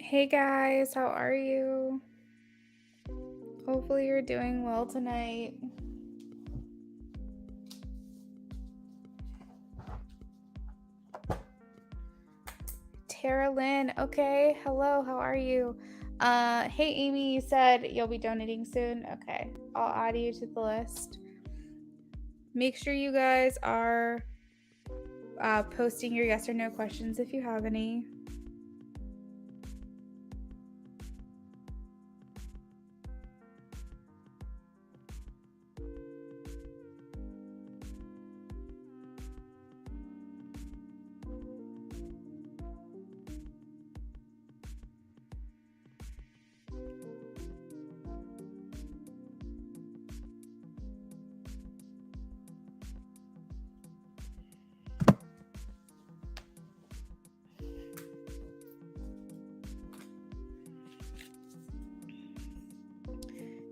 Hey guys, how are you? Hopefully you're doing well tonight. Tara Lynn, okay. Hello, how are you? Hey Amy, you said you'll be donating soon. Okay, I'll add you to the list. Make sure you guys are posting your yes or no questions if you have any.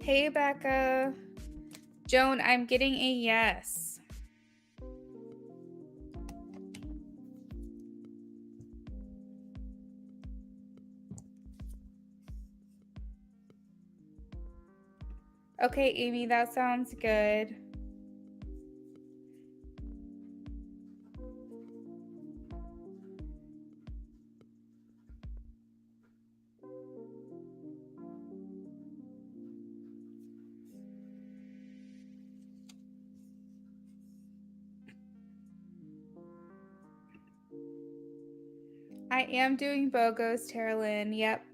Hey Becca. Joan, I'm getting a yes. Okay, Amy, that sounds good. I am doing BOGOs, Tara Lynn. Yep.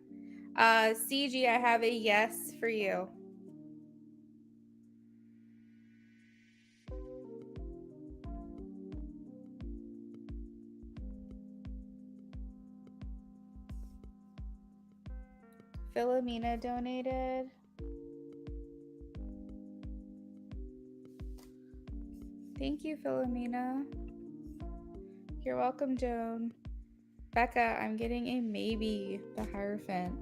CG, I have a yes for you. Philomena donated. Thank you, Philomena. You're welcome, Joan. Becca, I'm getting a maybe, the Hierophant.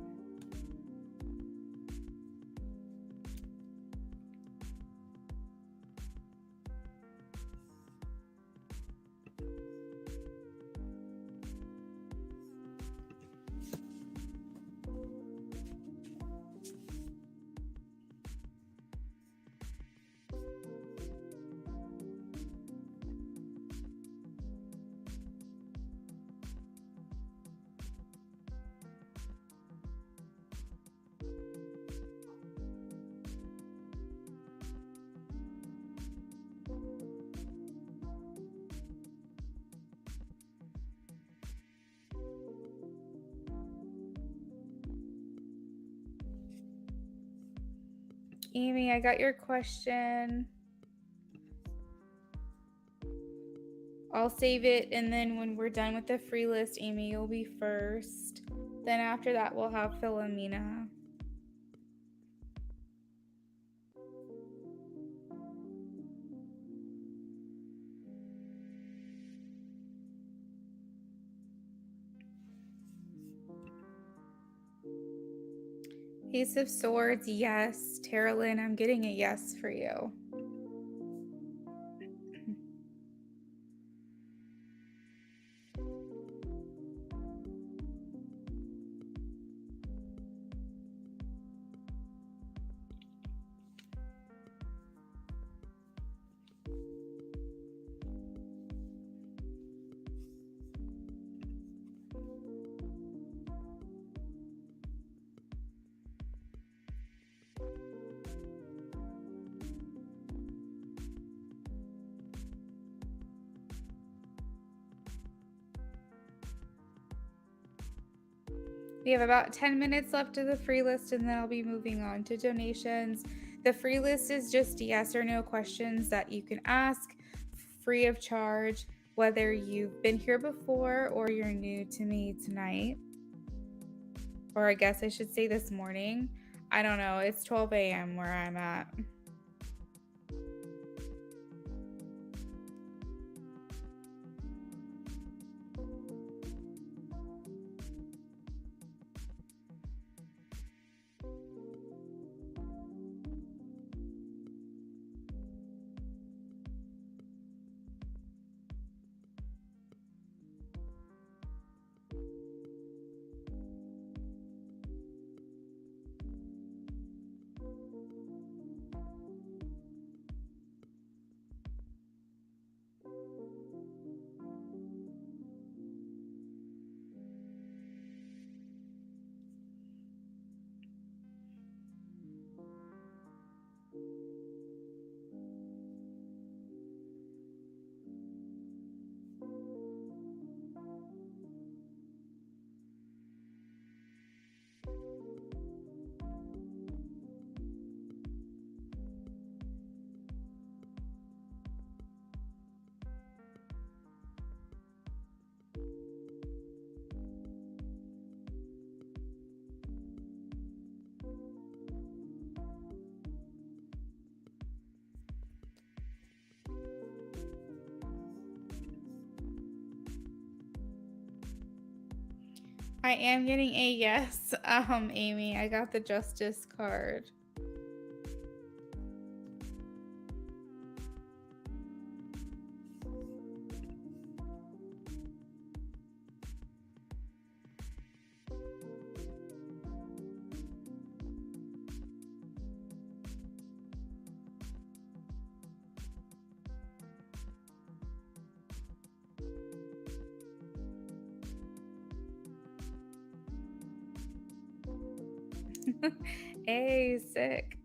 Amy, I got your question. I'll save it, and then when we're done with the free list, Amy, you'll be first. Then after that, we'll have Philomena. Ace of Swords, yes. Tara Lynn, I'm getting a yes for you. We have about 10 minutes left of the free list, and then I'll be moving on to donations. The free list is just yes or no questions that you can ask free of charge, whether you've been here before or you're new to me tonight. Or I guess I should say this morning. I don't know. It's 12 a.m. where I'm at. I am getting a yes, Amy. I got the justice card. Hey, sick.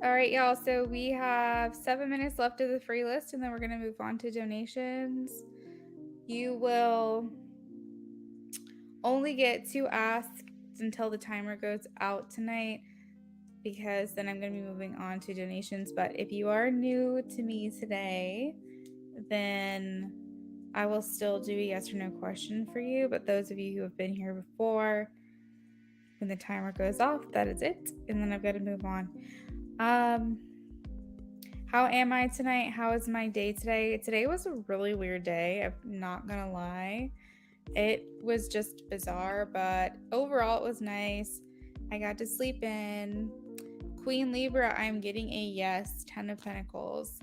All right, y'all. So we have 7 minutes left of the free list, and then we're going to move on to donations. You will only get to ask until the timer goes out tonight, because then I'm going to be moving on to donations. But if you are new to me today, then I will still do a yes or no question for you. But those of you who have been here before, when the timer goes off, that is it. And then I've got to move on. How am I tonight? How is my day today? Today was a really weird day. I'm not going to lie. It was just bizarre, but overall it was nice. I got to sleep in. Queen Libra, I'm getting a yes. 10 of Pentacles.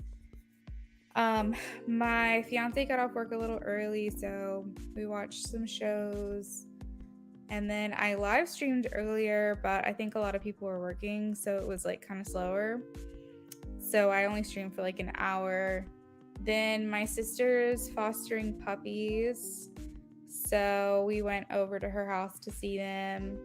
My fiance got off work a little early, so we watched some shows. And then I live streamed earlier, but I think a lot of people were working, so it was like kind of slower. So I only streamed for like an hour. Then my sister's fostering puppies, so we went over to her house to see them.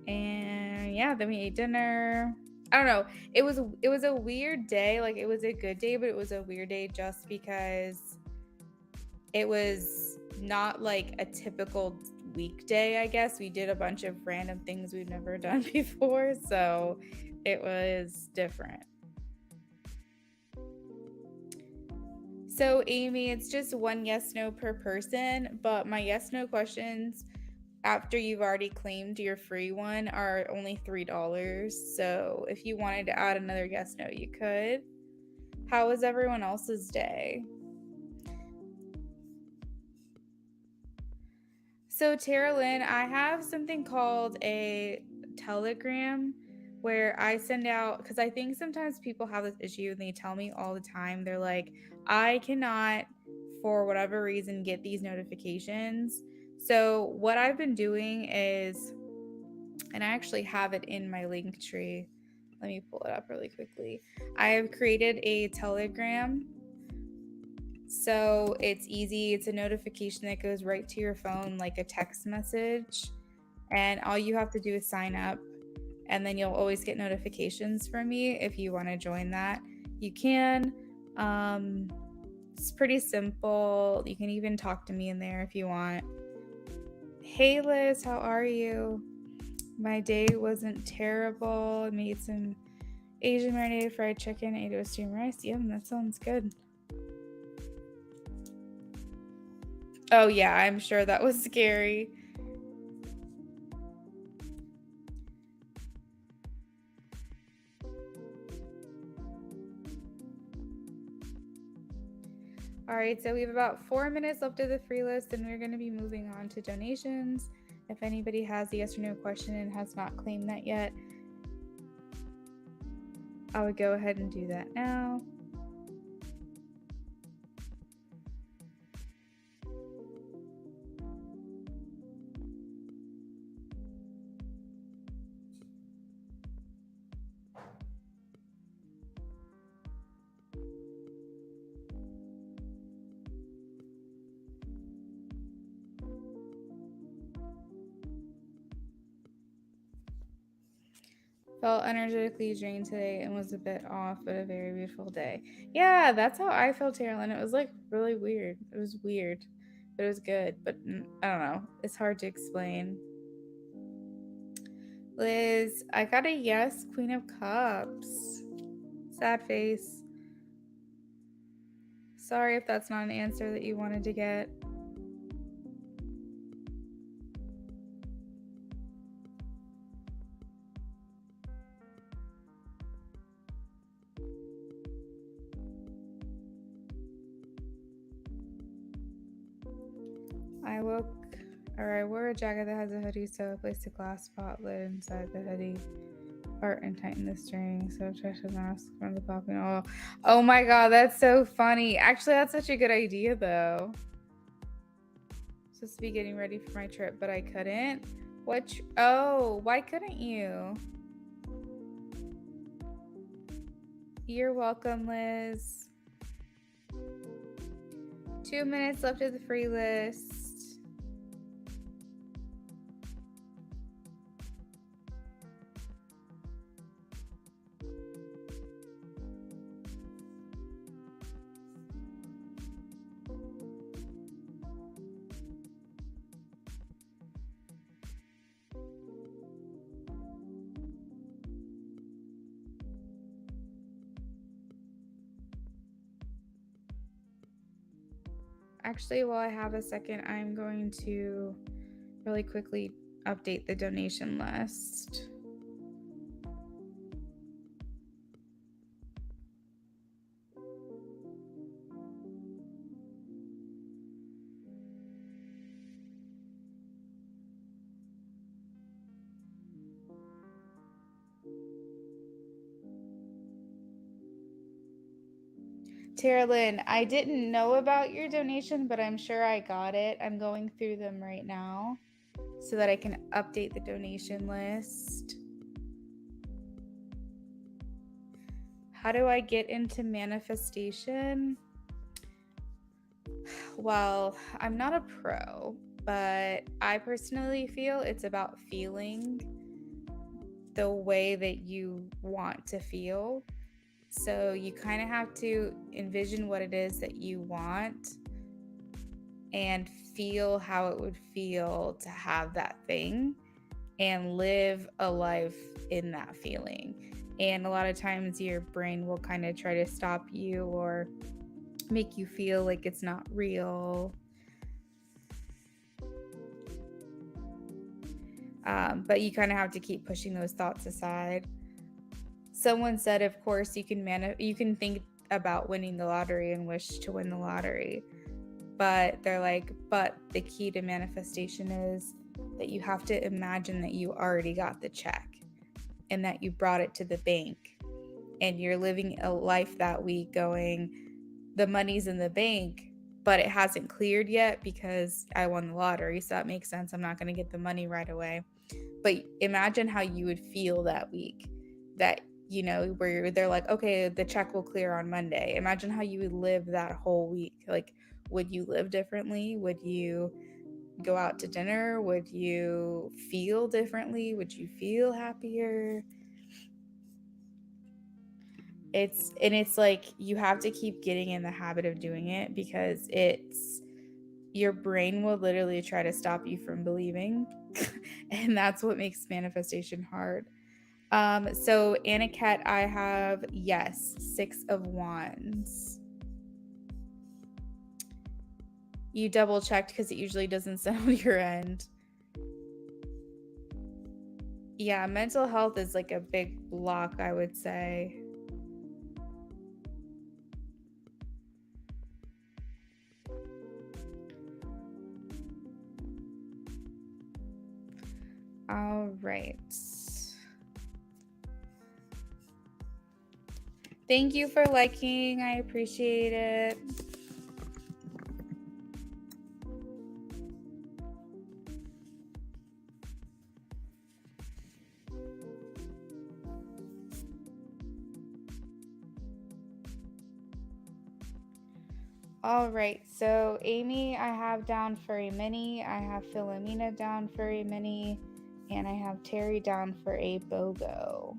And yeah, then we ate dinner. I don't know. It was a weird day. Like, it was a good day, but it was a weird day just because it was not like a typical weekday, I guess. We did a bunch of random things we've never done before, so it was different. So, Amy, it's just one yes no per person, but my yes no questions after you've already claimed your free one are only $3. So if you wanted to add another yes no, you could. How was everyone else's day? So Tara Lynn, I have something called a Telegram where I send out, because I think sometimes people have this issue and they tell me all the time, they're like, I cannot, for whatever reason, get these notifications. So what I've been doing is, and I actually have it in my link tree. Let me pull it up really quickly. I have created a Telegram. So it's easy. It's a notification that goes right to your phone, like a text message. And all you have to do is sign up, and then you'll always get notifications from me. If you want to join that, you can. It's pretty simple. You can even talk to me in there if you want. Hey Liz, how are you? My day wasn't terrible. I made some Asian marinated fried chicken, ate with steamed rice. Yum, that sounds good. Oh yeah, I'm sure that was scary. All right, so we have about 4 minutes left of the free list, and we're going to be moving on to donations. If anybody has a yes or no question and has not claimed that yet, I would go ahead and do that now. Felt energetically drained today and was a bit off, but a very beautiful day. Yeah, that's how I felt, Carolyn. It was like really weird. It was weird, but it was good. But I don't know. It's hard to explain. Liz, I got a yes, Queen of Cups. Sad face. Sorry if that's not an answer that you wanted to get. I wore a jacket that has a hoodie, so I placed a glass spot lid inside the hoodie part and tightened the string. So I tried to mask from the popping oil. Oh my god, that's so funny. Actually, that's such a good idea, though. Supposed to be getting ready for my trip, but I couldn't. Why couldn't you? You're welcome, Liz. 2 minutes left of the free list. Actually, while I have a second, I'm going to really quickly update the donation list. Tara Lynn, I didn't know about your donation, but I'm sure I got it. I'm going through them right now so that I can update the donation list. How do I get into manifestation? Well, I'm not a pro, but I personally feel it's about feeling the way that you want to feel. So you kind of have to envision what it is that you want and feel how it would feel to have that thing and live a life in that feeling. And a lot of times your brain will kind of try to stop you or make you feel like it's not real. But you kind of have to keep pushing those thoughts aside. Someone said, of course, you can think about winning the lottery and wish to win the lottery. But they're like, but the key to manifestation is that you have to imagine that you already got the check and that you brought it to the bank and you're living a life that week going, the money's in the bank, but it hasn't cleared yet because I won the lottery. So that makes sense. I'm not going to get the money right away. But imagine how you would feel that week, that, you know, where they're like, okay, the check will clear on Monday. Imagine how you would live that whole week. Like, would you live differently? Would you go out to dinner? Would you feel differently? Would you feel happier? It's like you have to keep getting in the habit of doing it because your brain will literally try to stop you from believing. And that's what makes manifestation hard. So Aniket, I have, yes, 6 of Wands. You double checked because it usually doesn't say on your end. Yeah, mental health is like a big block, I would say. All right. Thank you for liking. I appreciate it. All right, so Amy, I have down for a mini. I have Philomena down for a mini. And I have Terry down for a BOGO.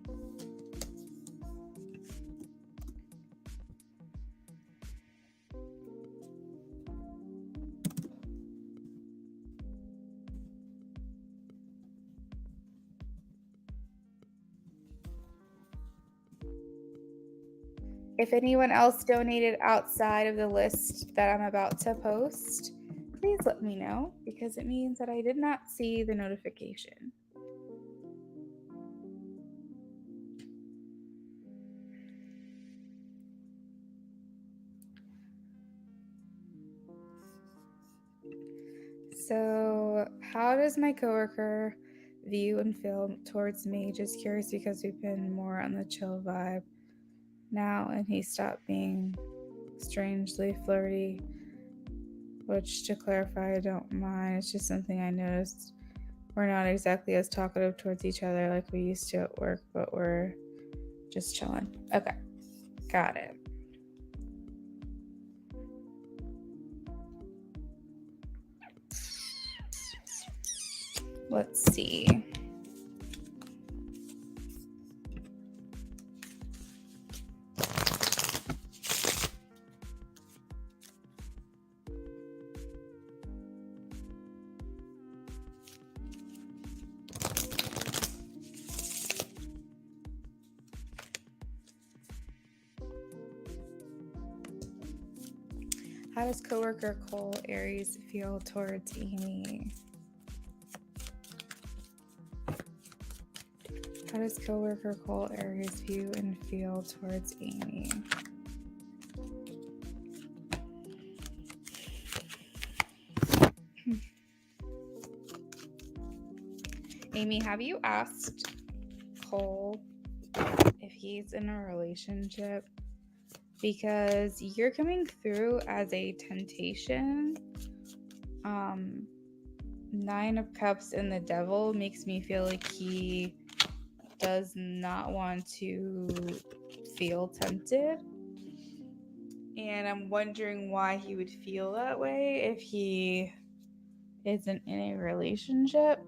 If anyone else donated outside of the list that I'm about to post, please let me know, because it means that I did not see the notification. So, how does my coworker view and feel towards me? Just curious, because we've been more on the chill vibe now, and he stopped being strangely flirty. Which, to clarify, I don't mind. It's just something I noticed. We're not exactly as talkative towards each other like we used to at work, but we're just chilling. Okay, got it. Let's see. How does coworker Cole Aries feel towards Amy? How does coworker Cole Aries view and feel towards Amy? Amy, have you asked Cole if he's in a relationship? Because you're coming through as a temptation. 9 of Cups and the Devil makes me feel like he does not want to feel tempted. And I'm wondering why he would feel that way if he isn't in a relationship.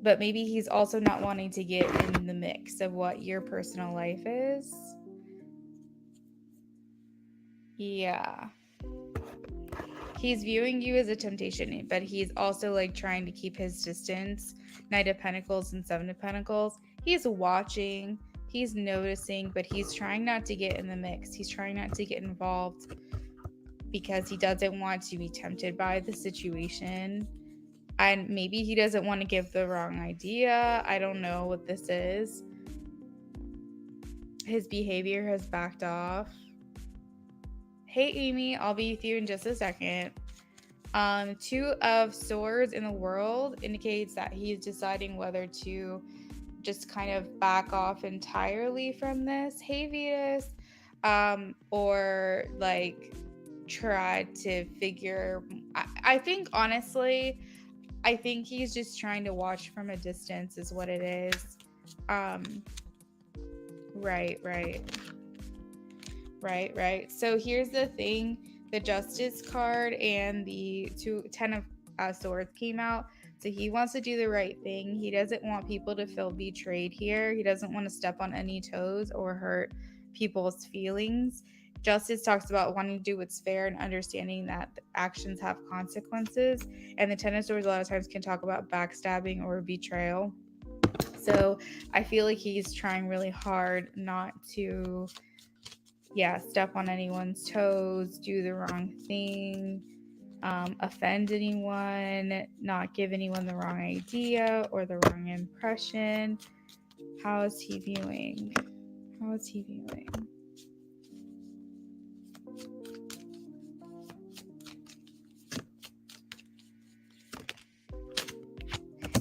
But maybe he's also not wanting to get in the mix of what your personal life is. Yeah. He's viewing you as a temptation, but he's also like trying to keep his distance. Knight of Pentacles and Seven of Pentacles. He's watching, he's noticing, but he's trying not to get in the mix. He's trying not to get involved because he doesn't want to be tempted by the situation. And maybe he doesn't want to give the wrong idea. I don't know what this is. His behavior has backed off. Hey, Amy, I'll be with you in just a second. 2 of Swords in the World indicates that he's deciding whether to just kind of back off entirely from this. Hey, Venus. Or like try to figure. I think, honestly, I think he's just trying to watch from a distance is what it is. Right. So here's the thing. The Justice card and the 10 of Swords came out. So he wants to do the right thing. He doesn't want people to feel betrayed here. He doesn't want to step on any toes or hurt people's feelings. Justice talks about wanting to do what's fair and understanding that actions have consequences. And the 10 of Swords a lot of times can talk about backstabbing or betrayal. So I feel like he's trying really hard not to step on anyone's toes, do the wrong thing, offend anyone, not give anyone the wrong idea or the wrong impression. How is he viewing?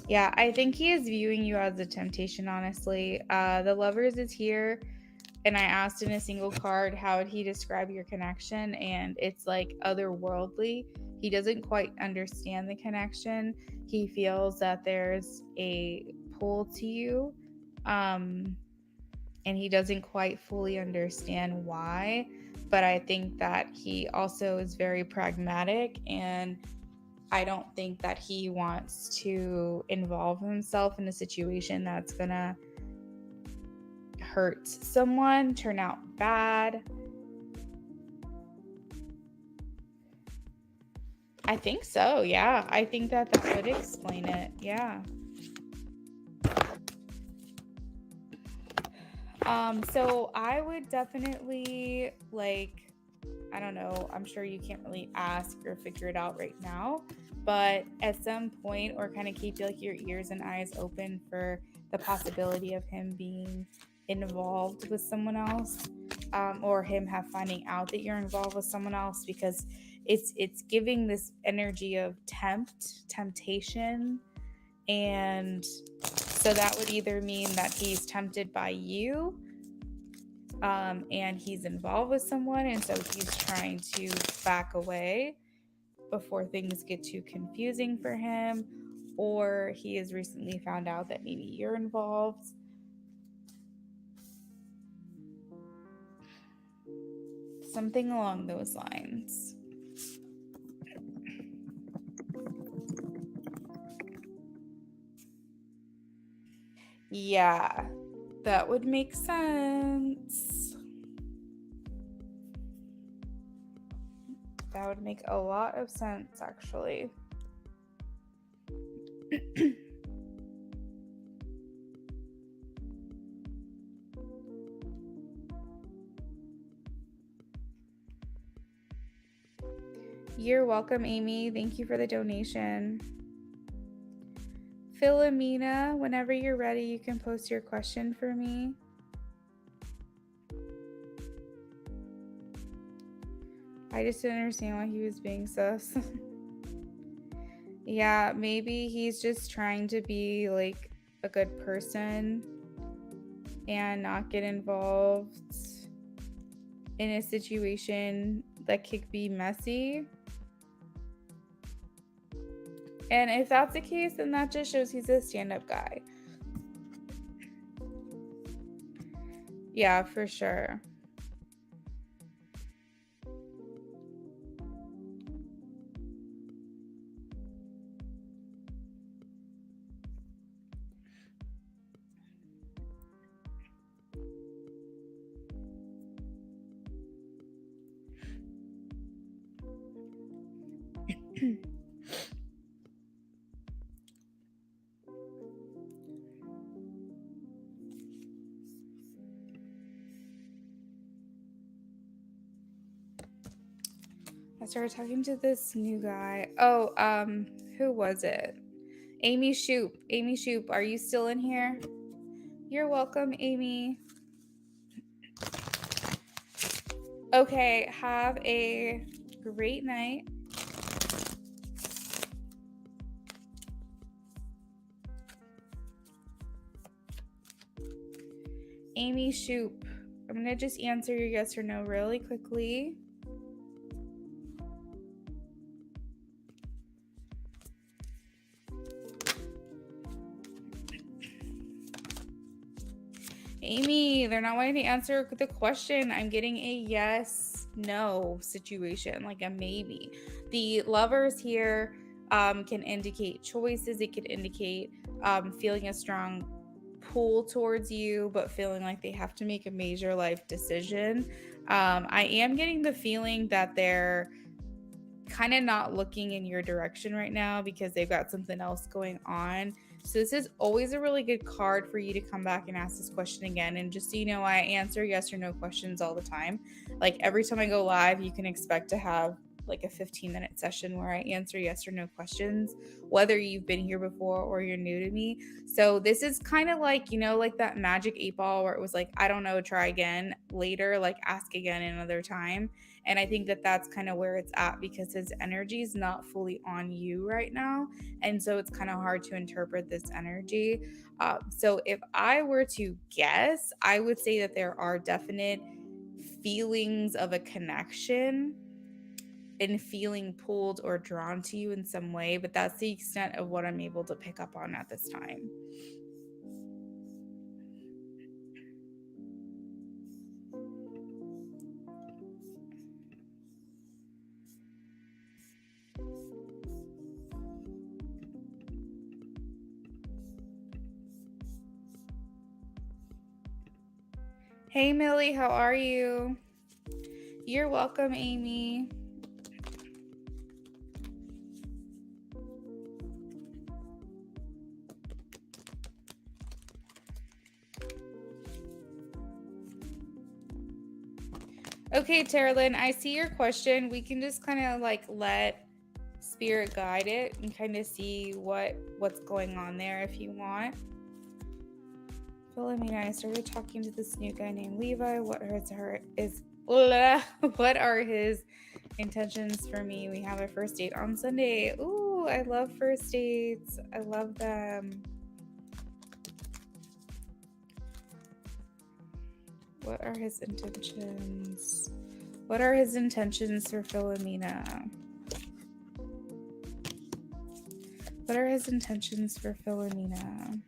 Yeah, I think he is viewing you as a temptation, honestly. The Lovers is here. And I asked in a single card, how would he describe your connection? And it's like otherworldly. He doesn't quite understand the connection. He feels that there's a pull to you. And he doesn't quite fully understand why. But I think that he also is very pragmatic. And I don't think that he wants to involve himself in a situation that's going to hurt someone, turn out bad. I think so, yeah. I think that would explain it, yeah. So I would definitely, like, I don't know, I'm sure you can't really ask or figure it out right now, but at some point, or kind of keep like your ears and eyes open for the possibility of him being involved with someone else, or him finding out that you're involved with someone else, because it's giving this energy of temptation. And so that would either mean that he's tempted by you, and he's involved with someone, and so he's trying to back away before things get too confusing for him, or he has recently found out that maybe you're involved. Something along those lines. Yeah, that would make sense. That would make a lot of sense, actually. You're welcome, Amy. Thank you for the donation. Philomena, whenever you're ready, you can post your question for me. I just didn't understand why he was being sus. Yeah, maybe he's just trying to be like a good person and not get involved in a situation that could be messy. And if that's the case, then that just shows he's a stand-up guy. Yeah, for sure. I started talking to this new guy. Oh, who was it? Amy Shoop. Amy Shoop, are you still in here? You're welcome, Amy. Okay, have a great night. Amy Shoop, I'm gonna just answer your yes or no really quickly. Amy, they're not wanting to answer the question. I'm getting a yes, no situation, like a maybe. The lovers here can indicate choices. It could indicate feeling a strong pull towards you, but feeling like they have to make a major life decision. I am getting the feeling that they're kind of not looking in your direction right now because they've got something else going on. So this is always a really good card for you to come back and ask this question again. And just so you know, I answer yes or no questions all the time. Like every time I go live, you can expect to have like a 15-minute session where I answer yes or no questions, whether you've been here before or you're new to me. So this is kind of like, you know, like that magic 8-ball where it was like, I don't know, try again later, like ask again another time. And I think that that's kind of where it's at because his energy is not fully on you right now. And so it's kind of hard to interpret this energy. So if I were to guess, I would say that there are definite feelings of a connection and feeling pulled or drawn to you in some way, but that's the extent of what I'm able to pick up on at this time. Hey Millie, how are you? You're welcome, Amy. Okay, Terralyn, I see your question. We can just kind of like let spirit guide it and kind of see what's going on there if you want. Philomena, I started talking to this new guy named Levi. What are his intentions for me? We have a first date on Sunday. Ooh, I love first dates. I love them. What are his intentions? What are his intentions for Philomena? What are his intentions for Philomena?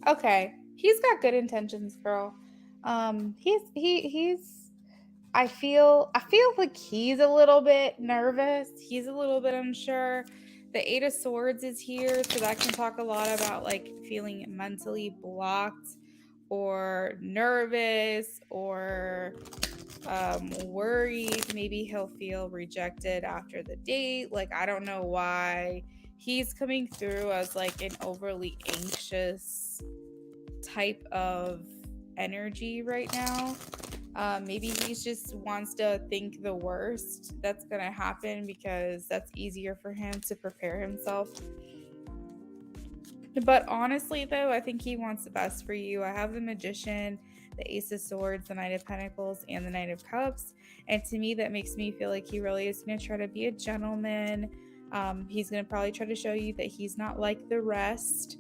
Okay, he's got good intentions, girl. He's. I feel like he's a little bit nervous. He's a little bit unsure. The Eight of Swords is here, so that can talk a lot about like feeling mentally blocked or nervous or worried. Maybe he'll feel rejected after the date. Like, I don't know why he's coming through as like an overly anxious type of energy right now. Maybe he just wants to think the worst that's going to happen because that's easier for him to prepare himself. But honestly, though, I think he wants the best for you. I have the Magician, the Ace of Swords, the Knight of Pentacles, and the Knight of Cups. And to me, that makes me feel like he really is going to try to be a gentleman. He's going to probably try to show you that he's not like the rest.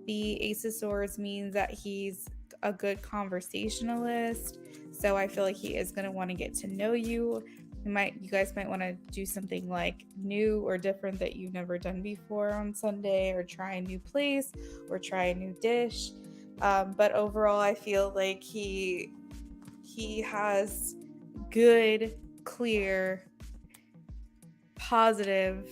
The Ace of Swords means that he's a good conversationalist. So I feel like he is going to want to get to know you. You guys might want to do something like new or different that you've never done before on Sunday, or try a new place or try a new dish. But overall, I feel like he has good, clear, positive,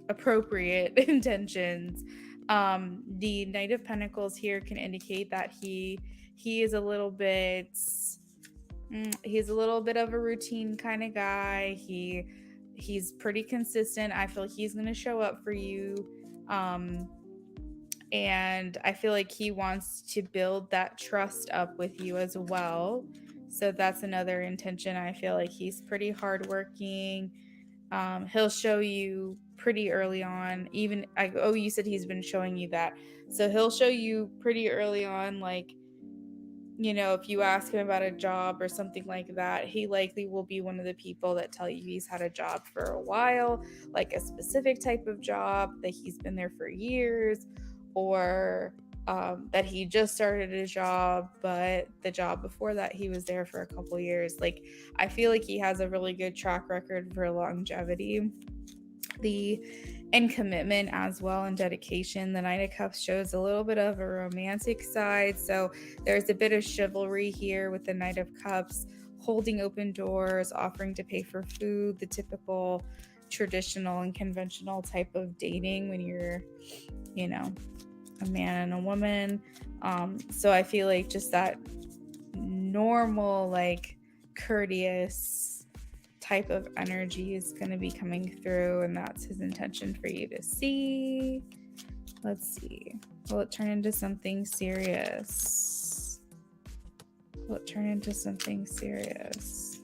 appropriate intentions. The Knight of Pentacles here can indicate that he is a little bit he's a little bit of a routine kind of guy. He's pretty consistent. I feel like he's going to show up for you. And I feel like he wants to build that trust up with you as well. So that's another intention. I feel like he's pretty hardworking. He'll show you pretty early on. You said he's been showing you that. So he'll show you pretty early on, like, if you ask him about a job or something like that, he likely will be one of the people that tell you he's had a job for a while, like a specific type of job that he's been there for years, or that he just started a job, but the job before that he was there for a couple years. Like, I feel like he has a really good track record for longevity and commitment as well, and dedication. The Knight of Cups shows a little bit of a romantic side, so there's a bit of chivalry here with the Knight of Cups, holding open doors, offering to pay for food, the typical traditional and conventional type of dating when you're a man and a woman. So I feel like just that normal, like, courteous type of energy is going to be coming through, and that's his intention for you to see. Let's see. Will it turn into something serious? Will it turn into something serious?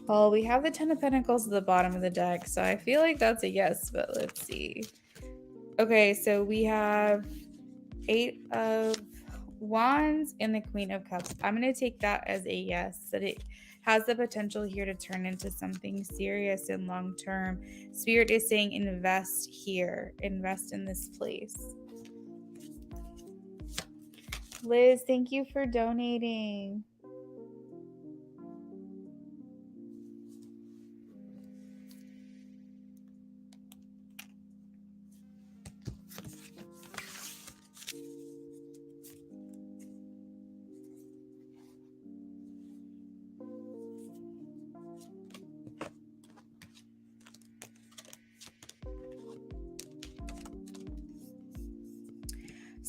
Well, we have the Ten of Pentacles at the bottom of the deck, so I feel like that's a yes, but let's see. Okay, so we have Eight of Wands and the Queen of Cups. I'm going to take that as a yes, that it has the potential here to turn into something serious and long-term. Spirit is saying invest here, invest in this place. Liz, thank you for donating.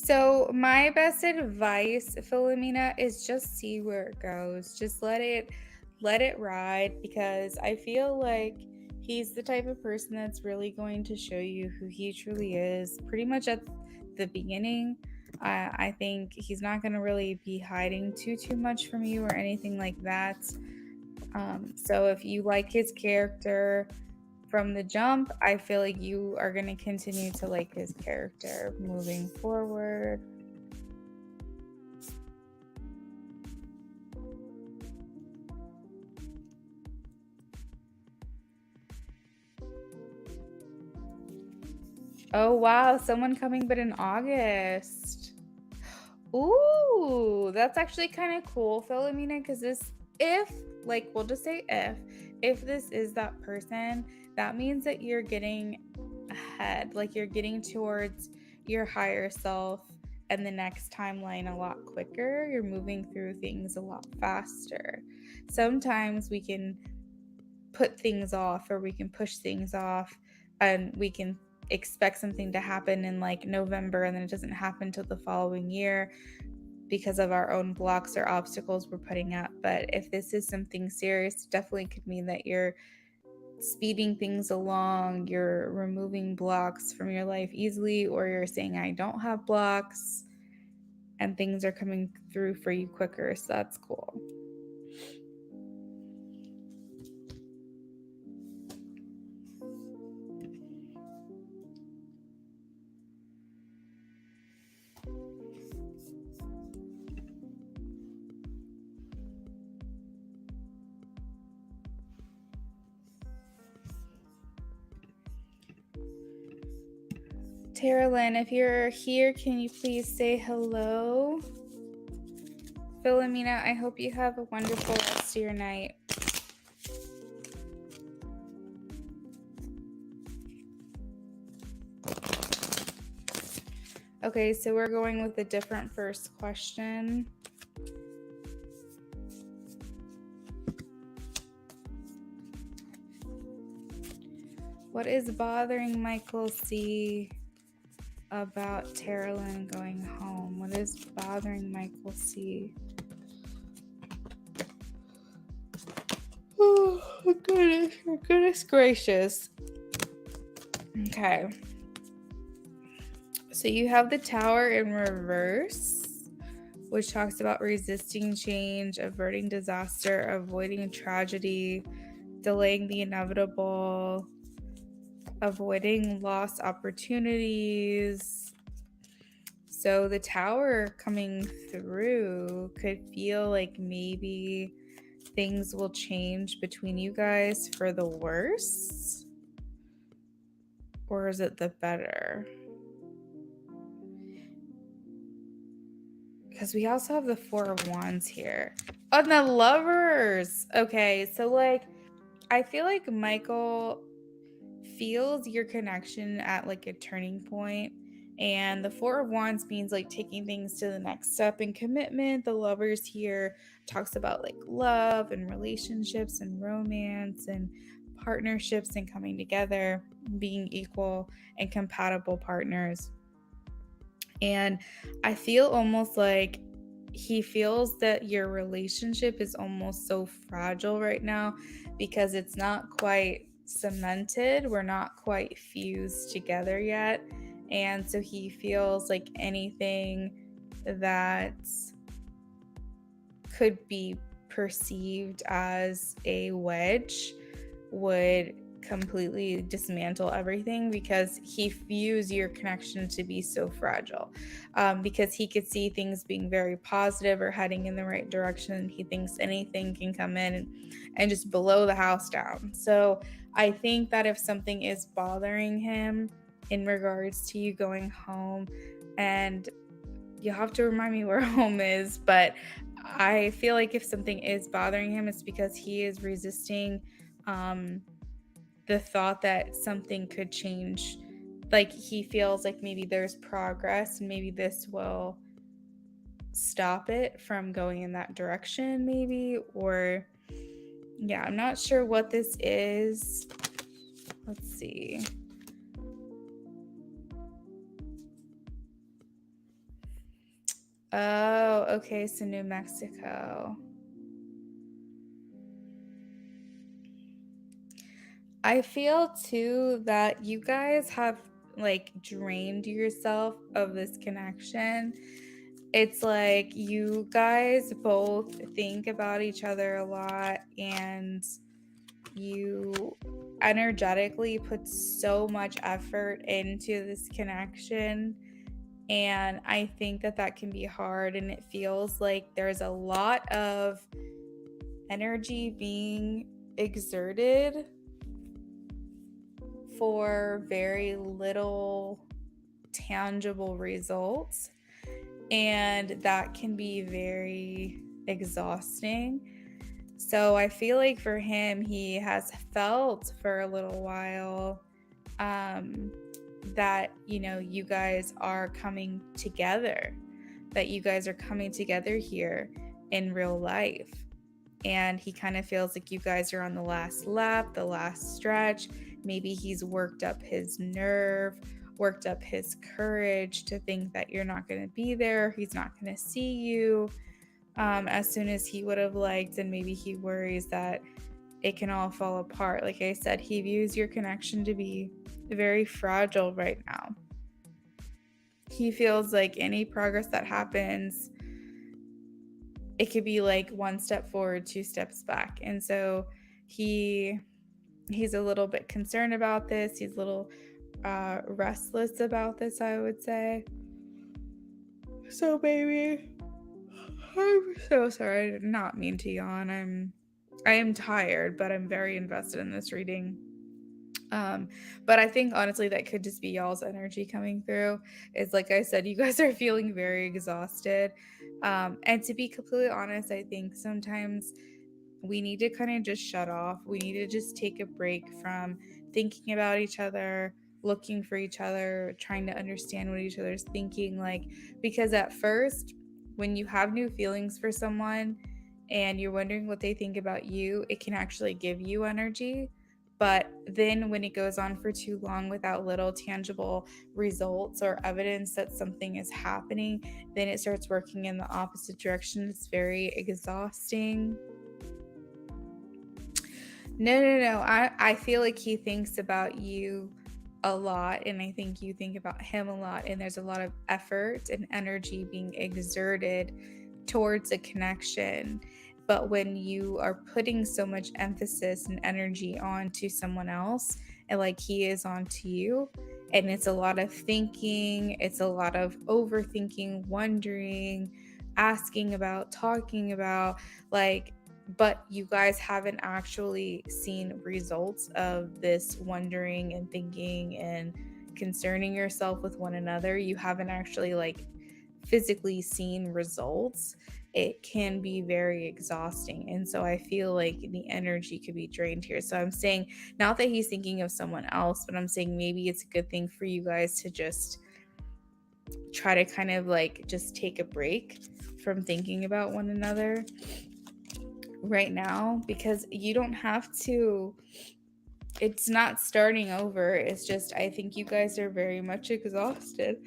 So my best advice, Philomena, is just see where it goes. Just let it ride, because I feel like he's the type of person that's really going to show you who he truly is pretty much at the beginning. I think he's not going to really be hiding too much from you or anything like that. So if you like his character from the jump, I feel like you are going to continue to like his character moving forward. Oh wow, someone coming but in August. Ooh, that's actually kind of cool, Philomena, because if, like, we'll just say if this is that person, that means that you're getting ahead, like you're getting towards your higher self and the next timeline a lot quicker. You're moving through things a lot faster. Sometimes we can put things off, or we can push things off, and we can expect something to happen in like November, and then it doesn't happen till the following year because of our own blocks or obstacles we're putting up. But if this is something serious, it definitely could mean that you're speeding things along, you're removing blocks from your life easily, or you're saying, I don't have blocks, and things are coming through for you quicker. So that's cool. Tara Lynn, if you're here, can you please say hello? Philomena, I hope you have a wonderful rest of your night. Okay, so we're going with a different first question. What is bothering Michael C about Tara Lynn going home? What is bothering Michael C? Oh, goodness gracious. Okay. So you have the Tower in reverse, which talks about resisting change, averting disaster, avoiding tragedy, delaying the inevitable, avoiding lost opportunities. So the Tower coming through could feel like maybe things will change between you guys for the worse, or is it the better? Because we also have the Four of Wands here. Oh, and the Lovers. Okay, so like I feel like Michael feels your connection at like a turning point, and the Four of Wands means like taking things to the next step in commitment. The Lovers here talks about like love and relationships and romance and partnerships and coming together, being equal and compatible partners. And I feel almost like he feels that your relationship is almost so fragile right now because it's not quite cemented. We're not quite fused together yet. And so he feels like anything that could be perceived as a wedge would completely dismantle everything, because he views your connection to be so fragile, because he could see things being very positive or heading in the right direction. He thinks anything can come in and just blow the house down. So I think that if something is bothering him in regards to you going home, and you'll have to remind me where home is, but I feel like if something is bothering him, it's because he is resisting the thought that something could change. Like he feels like maybe there's progress and maybe this will stop it from going in that direction, maybe. Or yeah, I'm not sure what this is. Let's see. Oh, okay, so New Mexico. I feel too that you guys have like drained yourself of this connection. It's like you guys both think about each other a lot, and you energetically put so much effort into this connection. And I think that that can be hard, and it feels like there's a lot of energy being exerted for very little tangible results. And that can be very exhausting. So I feel like for him, he has felt for a little while that, you guys are coming together, that you guys are coming together here in real life. And he kind of feels like you guys are on the last lap, the last stretch. Maybe he's worked up his nerve, worked up his courage to think that you're not going to be there. He's not going to see you as soon as he would have liked. And maybe he worries that it can all fall apart. Like I said, he views your connection to be very fragile right now. He feels like any progress that happens, it could be like one step forward, two steps back. And so he's a little bit concerned about this. He's a little restless about this, I would say. So baby, I'm so sorry. I did not mean to yawn. I am tired, but I'm very invested in this reading. But I think honestly that could just be y'all's energy coming through. It's like I said, you guys are feeling very exhausted. And to be completely honest, I think sometimes we need to kind of just shut off. We need to just take a break from thinking about each other, looking for each other, trying to understand what each other's thinking. Like, because at first, when you have new feelings for someone and you're wondering what they think about you, it can actually give you energy. But then when it goes on for too long without little tangible results or evidence that something is happening, then it starts working in the opposite direction. It's very exhausting. No. I feel like he thinks about you a lot, and I think you think about him a lot, and there's a lot of effort and energy being exerted towards a connection. But when you are putting so much emphasis and energy onto someone else, and like he is onto you, and it's a lot of thinking, it's a lot of overthinking, wondering, asking about, talking about, like, but you guys haven't actually seen results of this wondering and thinking and concerning yourself with one another. You haven't actually like physically seen results. It can be very exhausting. And so I feel like the energy could be drained here. So I'm saying, not that he's thinking of someone else, but I'm saying maybe it's a good thing for you guys to just try to kind of like just take a break from thinking about one another right now, because you don't have to, it's not starting over. It's just, I think you guys are very much exhausted.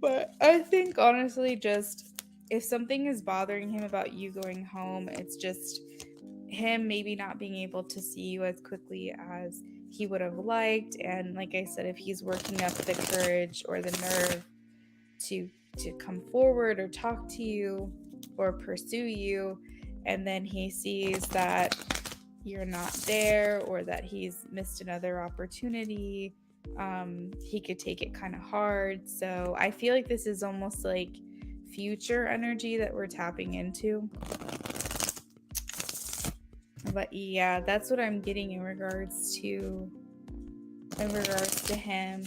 But I think honestly, just if something is bothering him about you going home, it's just him maybe not being able to see you as quickly as he would have liked. And like I said, if he's working up the courage or the nerve to come forward or talk to you or pursue you, and then he sees that you're not there or that he's missed another opportunity, he could take it kind of hard. So I feel like this is almost like future energy that we're tapping into. But yeah, that's what I'm getting in regards to him.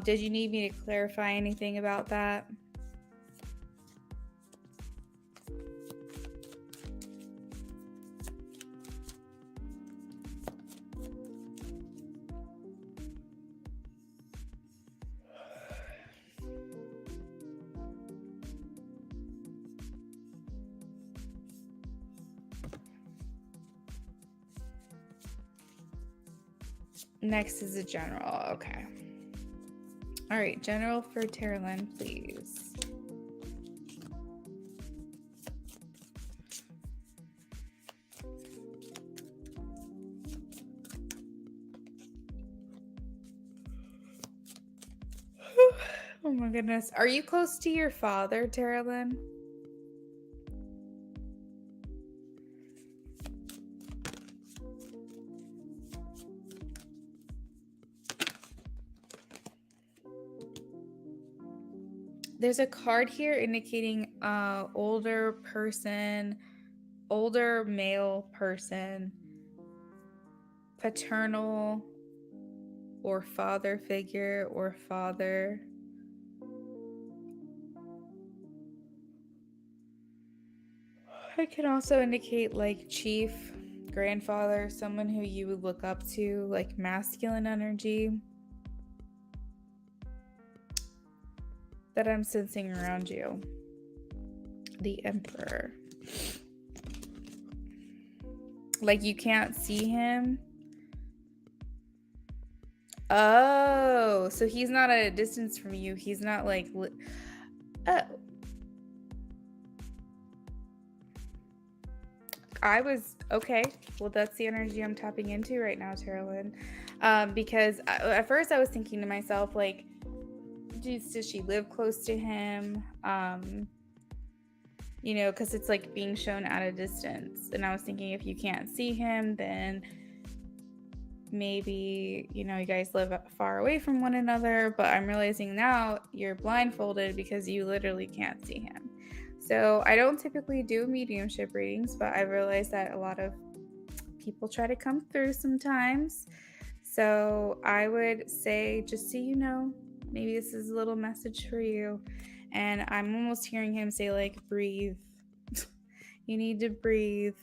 Did you need me to clarify anything about that? Next is a general. Okay. All right, general for Terralyn, please. Oh my goodness. Are you close to your father, Terralyn? There's a card here indicating older person, older male person, paternal or father figure or father. It can also indicate like chief, grandfather, someone who you would look up to, like masculine energy that I'm sensing around you. The Emperor. Like you can't see him. Oh, so he's not at a distance from you. He's not like, oh. Okay. Well, that's the energy I'm tapping into right now, Terralyn. Because at first I was thinking to myself, like, does she live close to him? You know, because it's like being shown at a distance. And I was thinking if you can't see him, then maybe, you know, you guys live far away from one another. But I'm realizing now you're blindfolded because you literally can't see him. So I don't typically do mediumship readings, but I realized that a lot of people try to come through sometimes. So I would say, just so you know, maybe this is a little message for you. And I'm almost hearing him say, like, breathe. You need to breathe.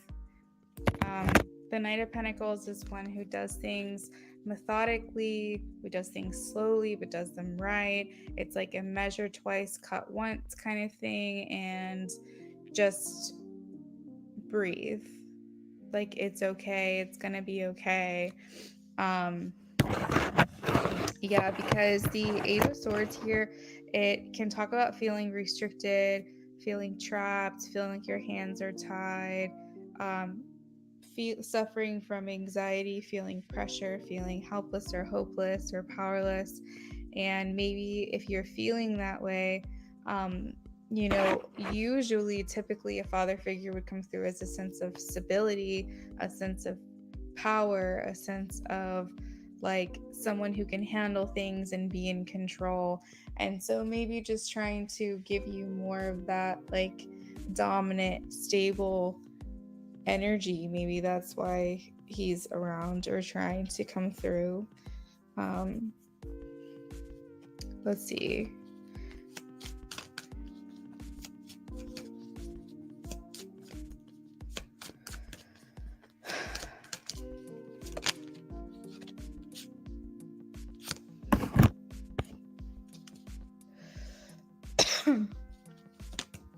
The Knight of Pentacles is one who does things methodically, who does things slowly, but does them right. It's like a measure twice, cut once kind of thing. And just breathe. Like, it's okay. It's going to be okay. Yeah, because the Eight of Swords here, it can talk about feeling restricted, feeling trapped, feeling like your hands are tied, suffering from anxiety, feeling pressure, feeling helpless or hopeless or powerless. And maybe if you're feeling that way, you know, usually, typically, a father figure would come through as a sense of stability, a sense of power, a sense of like someone who can handle things and be in control. And so maybe just trying to give you more of that like dominant, stable energy. Maybe that's why he's around or trying to come through. Let's see.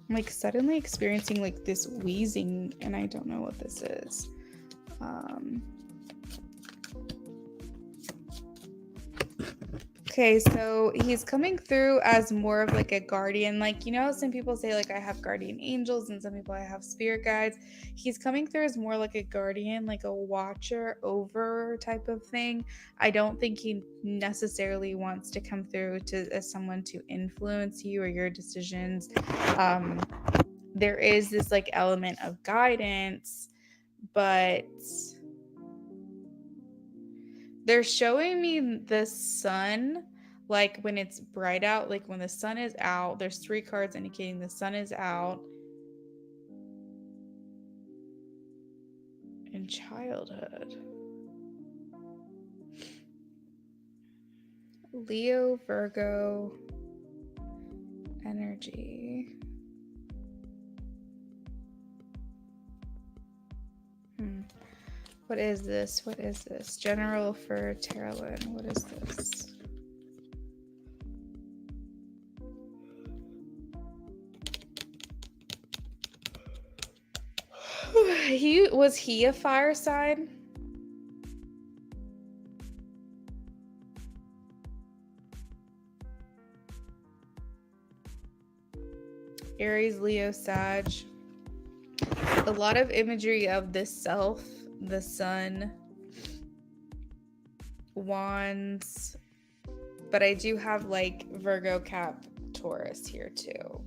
I'm like suddenly experiencing like this wheezing and I don't know what this is. Okay, so he's coming through as more of like a guardian. Like, you know, some people say like I have guardian angels and some people I have spirit guides. He's coming through as more like a guardian, like a watcher over type of thing. I don't think he necessarily wants to come through as someone to influence you or your decisions. There is this like element of guidance, but they're showing me the sun, like when it's bright out, like when the sun is out. There's 3 cards indicating the sun is out. In childhood. Leo, Virgo energy. What is this? What is this? General for Terralyn. What is this? Was he a fire sign? Aries, Leo, Sag. A lot of imagery of the self, the sun, wands, but I do have like Virgo, Cap, Taurus here too.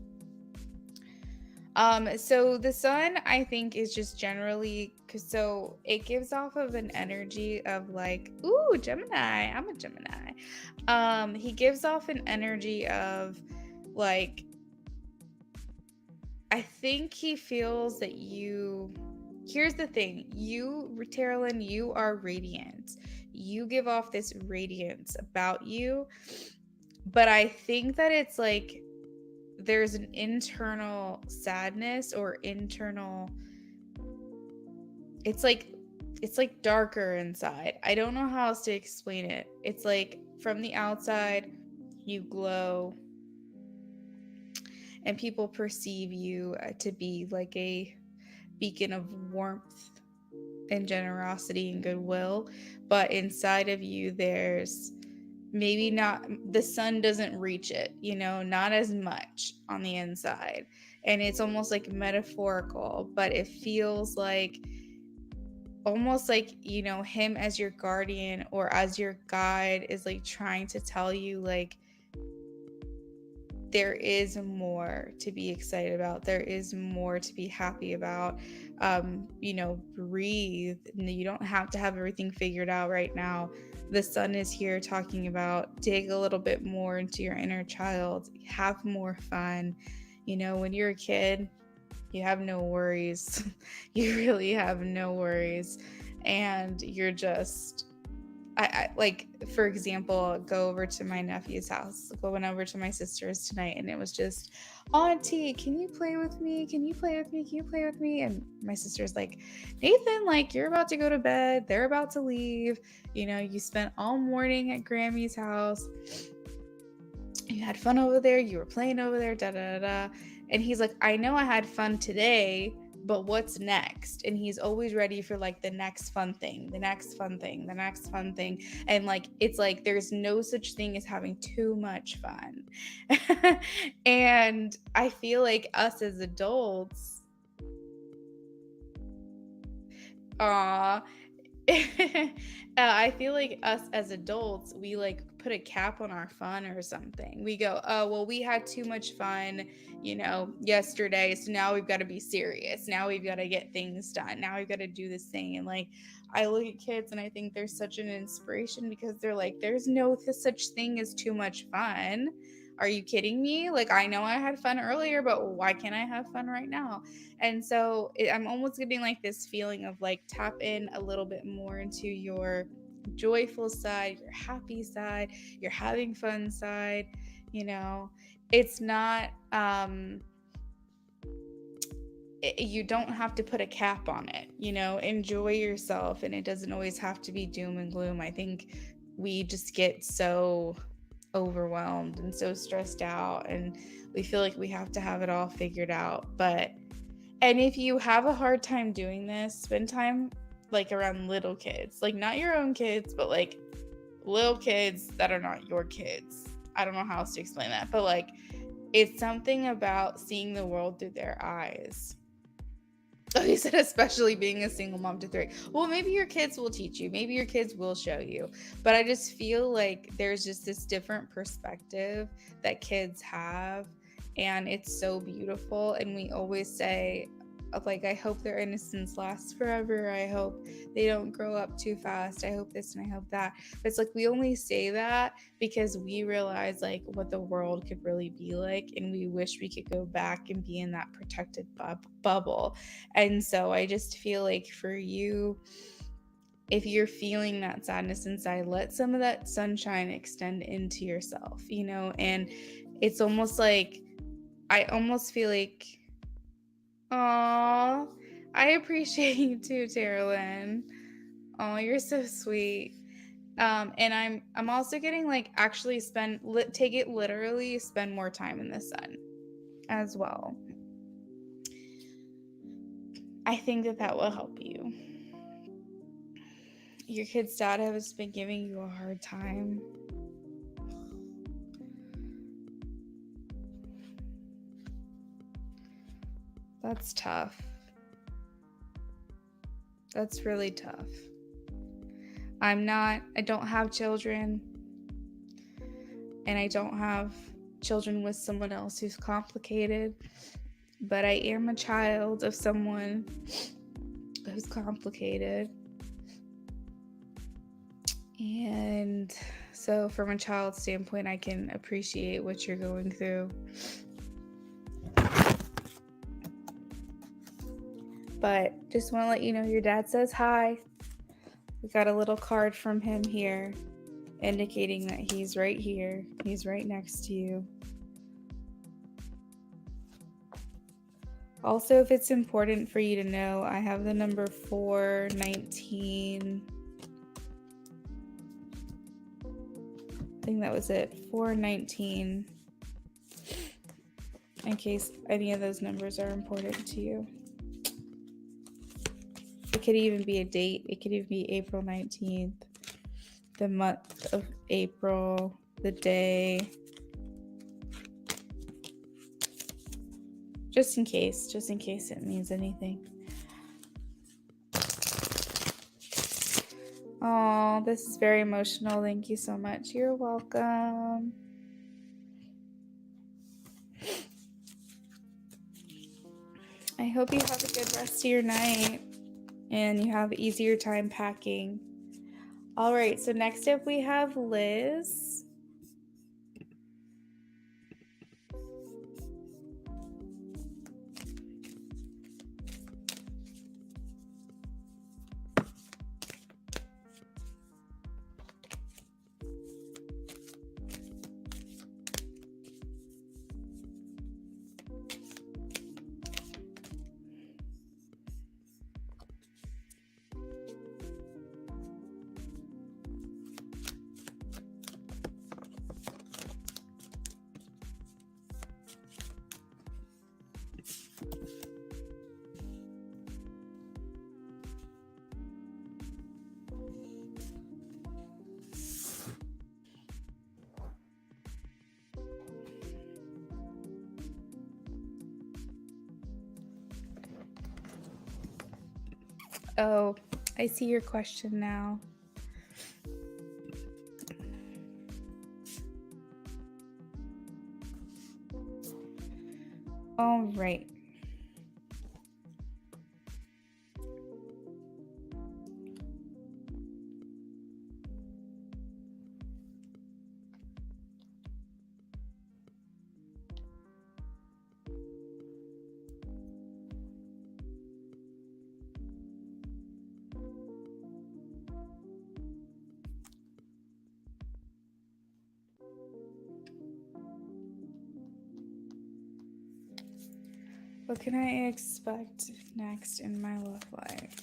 So the sun, I think, is just generally, so it gives off of an energy of like, ooh, Gemini, I'm a Gemini. He gives off an energy of like, I think he feels that here's the thing, Terrellin, you are radiant. You give off this radiance about you, but I think that it's like, there's an internal sadness or internal, it's like darker inside. I don't know how else to explain it. It's like from the outside you glow and people perceive you to be like a beacon of warmth and generosity and goodwill, but inside of you there's maybe not, the sun doesn't reach it, not as much on the inside, and it's almost like metaphorical, but it feels like almost like him as your guardian or as your guide is like trying to tell you like there is more to be excited about, there is more to be happy about. Breathe. You don't have to have everything figured out right now. The sun is here talking about dig a little bit more into your inner child, have more fun. When you're a kid, you have no worries. You really have no worries, and you're just I like, for example, go over to my nephew's house, going over to my sister's tonight, and it was just, Auntie, can you play with me? Can you play with me? Can you play with me? And my sister's like, Nathan, like, you're about to go to bed. They're about to leave. You spent all morning at Grammy's house. You had fun over there. You were playing over there, da da da. And he's like, I know I had fun today, but what's next? And he's always ready for like the next fun thing, the next fun thing, the next fun thing. And like, it's like there's no such thing as having too much fun. And I feel like us as adults, I feel like us as adults, we like put a cap on our fun or something. We go, oh, well, we had too much fun, yesterday. So now we've got to be serious. Now we've got to get things done. Now we've got to do this thing. And like, I look at kids and I think they're such an inspiration because they're like, there's no such thing as too much fun. Are you kidding me? Like, I know I had fun earlier, but why can't I have fun right now? And so I'm almost getting like this feeling of like, tap in a little bit more into your joyful side, your happy side, your having fun side. It's not, you don't have to put a cap on it. Enjoy yourself, and it doesn't always have to be doom and gloom. I think we just get so overwhelmed and so stressed out, and we feel like we have to have it all figured out. And if you have a hard time doing this, spend time like around little kids, like not your own kids, but like little kids that are not your kids. I don't know how else to explain that, but like, it's something about seeing the world through their eyes. Oh, you said especially being a single mom to 3. Well, maybe your kids will teach you. Maybe your kids will show you. But I just feel like there's just this different perspective that kids have. And it's so beautiful. And we always say, like, I hope their innocence lasts forever. I hope they don't grow up too fast. I hope this and I hope that. But it's like, we only say that because we realize like what the world could really be like, and we wish we could go back and be in that protected bubble. And so I just feel like for you, if you're feeling that sadness inside, let some of that sunshine extend into yourself, and it's almost like, I almost feel like, aw, I appreciate you too, Terrellin. Oh, you're so sweet. And I'm also getting like, actually take it literally, spend more time in the sun as well. I think that will help you. Your kid's dad has been giving you a hard time. That's tough. That's really tough. I don't have children, and I don't have children with someone else who's complicated, but I am a child of someone who's complicated. And so from a child standpoint, I can appreciate what you're going through. But just want to let you know your dad says hi. We got a little card from him here indicating that he's right here. He's right next to you. Also, if it's important for you to know, I have the number 419. I think that was it. 419. In case any of those numbers are important to you. It could even be a date. It could even be April 19th, the month of April, the day. Just in case it means anything. Oh, this is very emotional. Thank you so much. You're welcome. I hope you have a good rest of your night and you have easier time packing. All right, so next up we have Liz. Oh, I see your question now. All right. What can I expect next in my love life?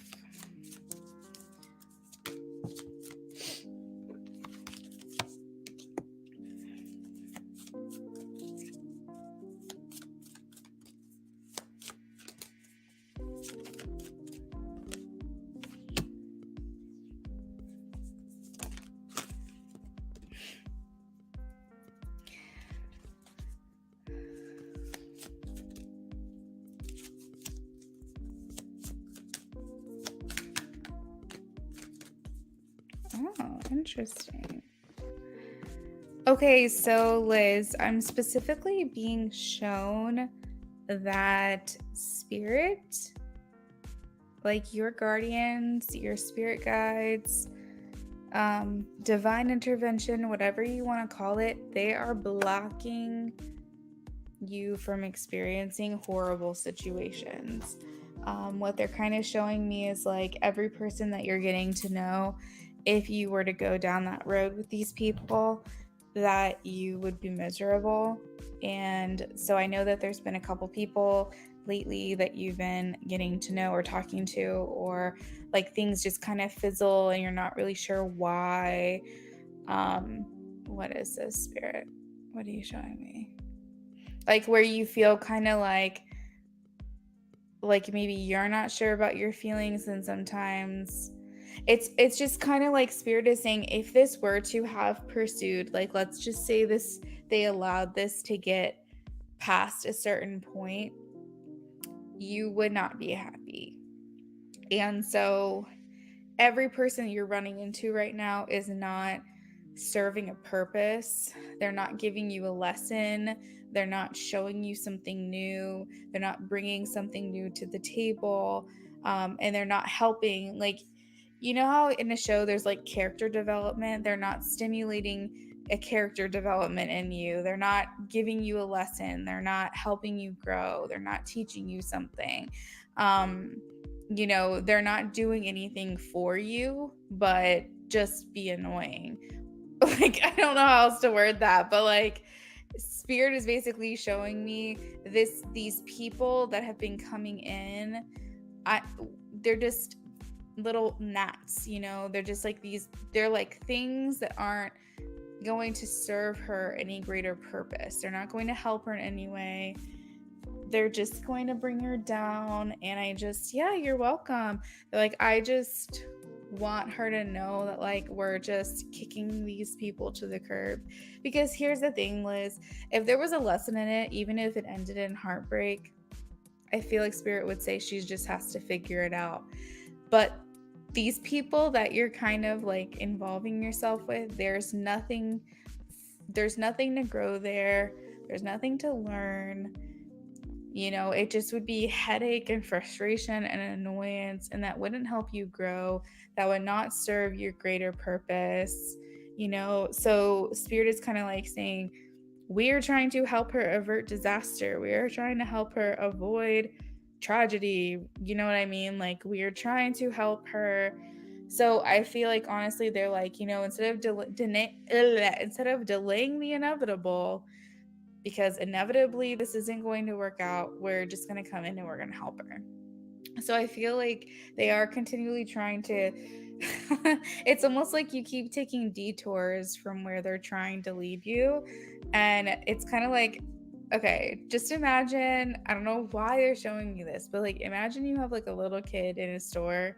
Oh, interesting. Okay, so Liz, I'm specifically being shown that spirit, like your guardians, your spirit guides, divine intervention, whatever you want to call it, they are blocking you from experiencing horrible situations. What they're kind of showing me is like every person that you're getting to know, if you were to go down that road with these people, that you would be miserable. And so I know that there's been a couple people lately that you've been getting to know or talking to, or like things just kind of fizzle and you're not really sure why. What is this, spirit? What are you showing me? Like where you feel kind of like maybe you're not sure about your feelings, and sometimes it's just kind of like spirit is saying, if this were to have pursued, like let's just say they allowed this to get past a certain point, you would not be happy. And so every person you're running into right now is not serving a purpose. They're not giving you a lesson. They're not showing you something new. They're not bringing something new to the table. And they're not helping. Like, you know how in a show there's like character development? They're not stimulating a character development in you. They're not giving you a lesson. They're not helping you grow. They're not teaching you something. They're not doing anything for you, but just be annoying. Like, I don't know how else to word that, but like, Spirit is basically showing me these people that have been coming in. They're just little gnats, they're just like they're like things that aren't going to serve her any greater purpose. They're not going to help her in any way. They're just going to bring her down. And you're welcome. They're like, I just want her to know that like we're just kicking these people to the curb. Because here's the thing, Liz, if there was a lesson in it, even if it ended in heartbreak, I feel like Spirit would say she just has to figure it out. But these people that you're kind of like involving yourself with, there's nothing to grow there. There's nothing to learn. It just would be headache and frustration and annoyance, and that wouldn't help you grow. That would not serve your greater purpose. So Spirit is kind of like saying, we are trying to help her avert disaster. We are trying to help her avoid tragedy. You know what I mean? Like, we are trying to help her. So I feel like, honestly, they're like, instead of delaying the inevitable, because inevitably this isn't going to work out, we're just going to come in and we're going to help her. So I feel like they are continually trying to it's almost like you keep taking detours from where they're trying to lead you. And it's kind of like, okay, just imagine, I don't know why they're showing me this, but like, imagine you have like a little kid in a store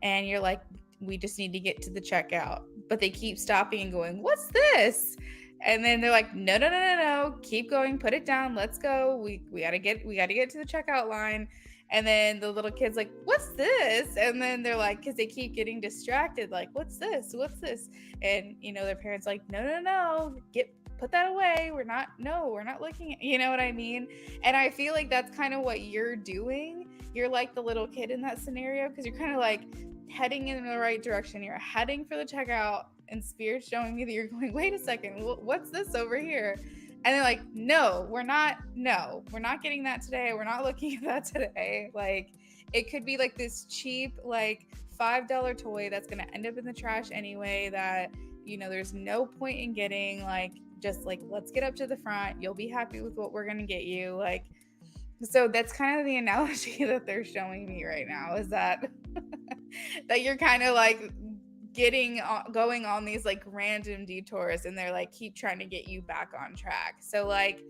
and you're like, we just need to get to the checkout, but they keep stopping and going, what's this? And then they're like, no, keep going, put it down, let's go. We gotta get to the checkout line. And then the little kid's like, what's this? And then they're like, because they keep getting distracted, like, what's this? And their parents like, no, put that away. We're not looking at, you know what I mean? And I feel like that's kind of what you're doing. You're like the little kid in that scenario, because you're kind of like heading in the right direction. You're heading for the checkout, and Spirit's showing me that you're going, wait a second, what's this over here? And they're like, no, we're not getting that today. We're not looking at that today. Like, it could be like this cheap, like $5 toy that's going to end up in the trash anyway, that, there's no point in getting. Like, just like, let's get up to the front. You'll be happy with what we're going to get you. Like, so that's kind of the analogy that they're showing me right now, is that that you're kind of like going on these like random detours, and they're like keep trying to get you back on track. So like,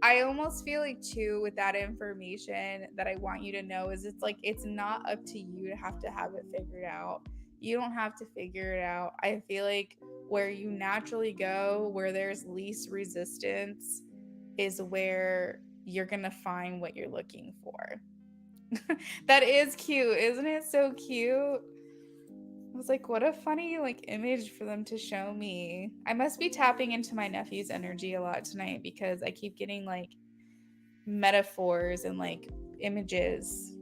I almost feel like too, with that information that I want you to know, is it's like, it's not up to you to have it figured out. You don't have to figure it out. I feel like where you naturally go, where there's least resistance, is where you're gonna find what you're looking for. That is cute, isn't it? So cute. I was like, what a funny like image for them to show me. I must be tapping into my nephew's energy a lot tonight, because I keep getting like metaphors and like images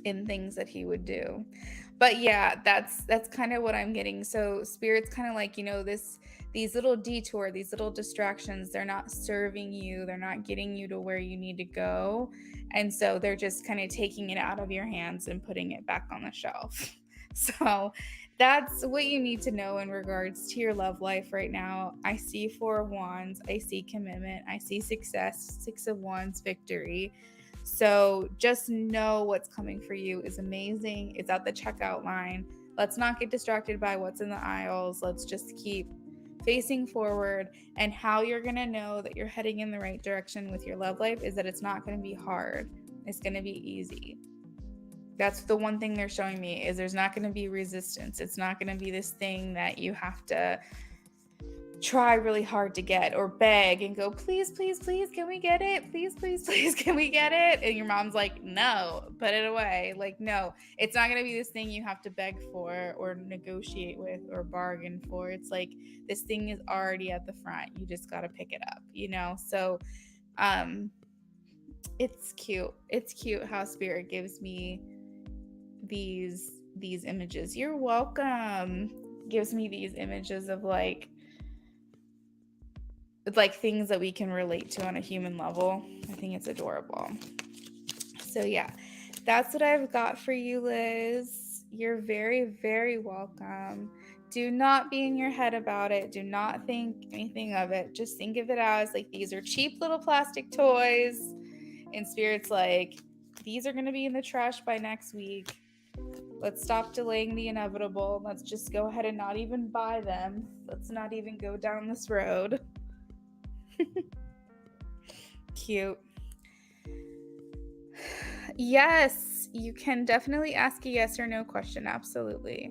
in things that he would do. But yeah, that's kind of what I'm getting. So Spirit's kind of like, these little detour, these little distractions, they're not serving you, they're not getting you to where you need to go. And so they're just kind of taking it out of your hands and putting it back on the shelf. So that's what you need to know in regards to your love life right now. I see 4 of Wands, I see commitment, I see success, 6 of Wands, victory. So just know what's coming for you is amazing. It's at the checkout line. Let's not get distracted by what's in the aisles. Let's just keep facing forward. And how you're going to know that you're heading in the right direction with your love life is that it's not going to be hard. It's going to be easy. That's the one thing they're showing me, is there's not going to be resistance. It's not going to be this thing that you have to try really hard to get, or beg and go, please, please, please, can we get it? Please, please, please, can we get it? And your mom's like, no, put it away. Like, no, it's not going to be this thing you have to beg for or negotiate with or bargain for. It's like, this thing is already at the front. You just got to pick it up, you know? So, it's cute. It's cute how Spirit gives me these images. You're welcome. Gives me these images of like things that we can relate to on a human level. I think it's adorable. So yeah, that's what I've got for you, Liz. You're very, very welcome. Do not be in your head about it. Do not think anything of it. Just think of it as like, these are cheap little plastic toys. And Spirit's like, these are going to be in the trash by next week. Let's stop delaying the inevitable. Let's just go ahead and not even buy them. Let's not even go down this road. Cute. Yes, you can definitely ask a yes or no question. Absolutely.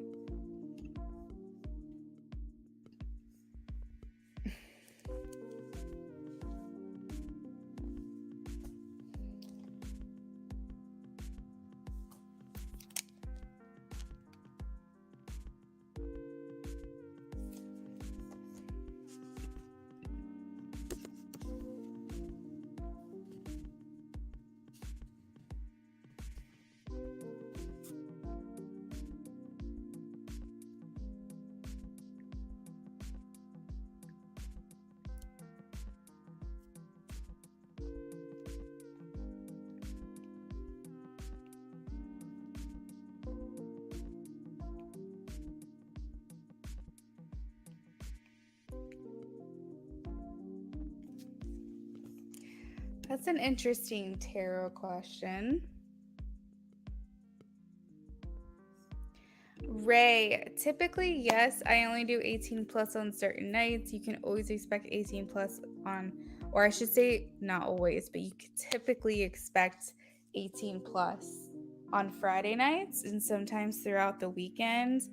That's an interesting tarot question. Ray, typically, yes, I only do 18 plus on certain nights. You can always expect 18 plus on, or I should say, not always, but you could typically expect 18 plus on Friday nights and sometimes throughout the weekend.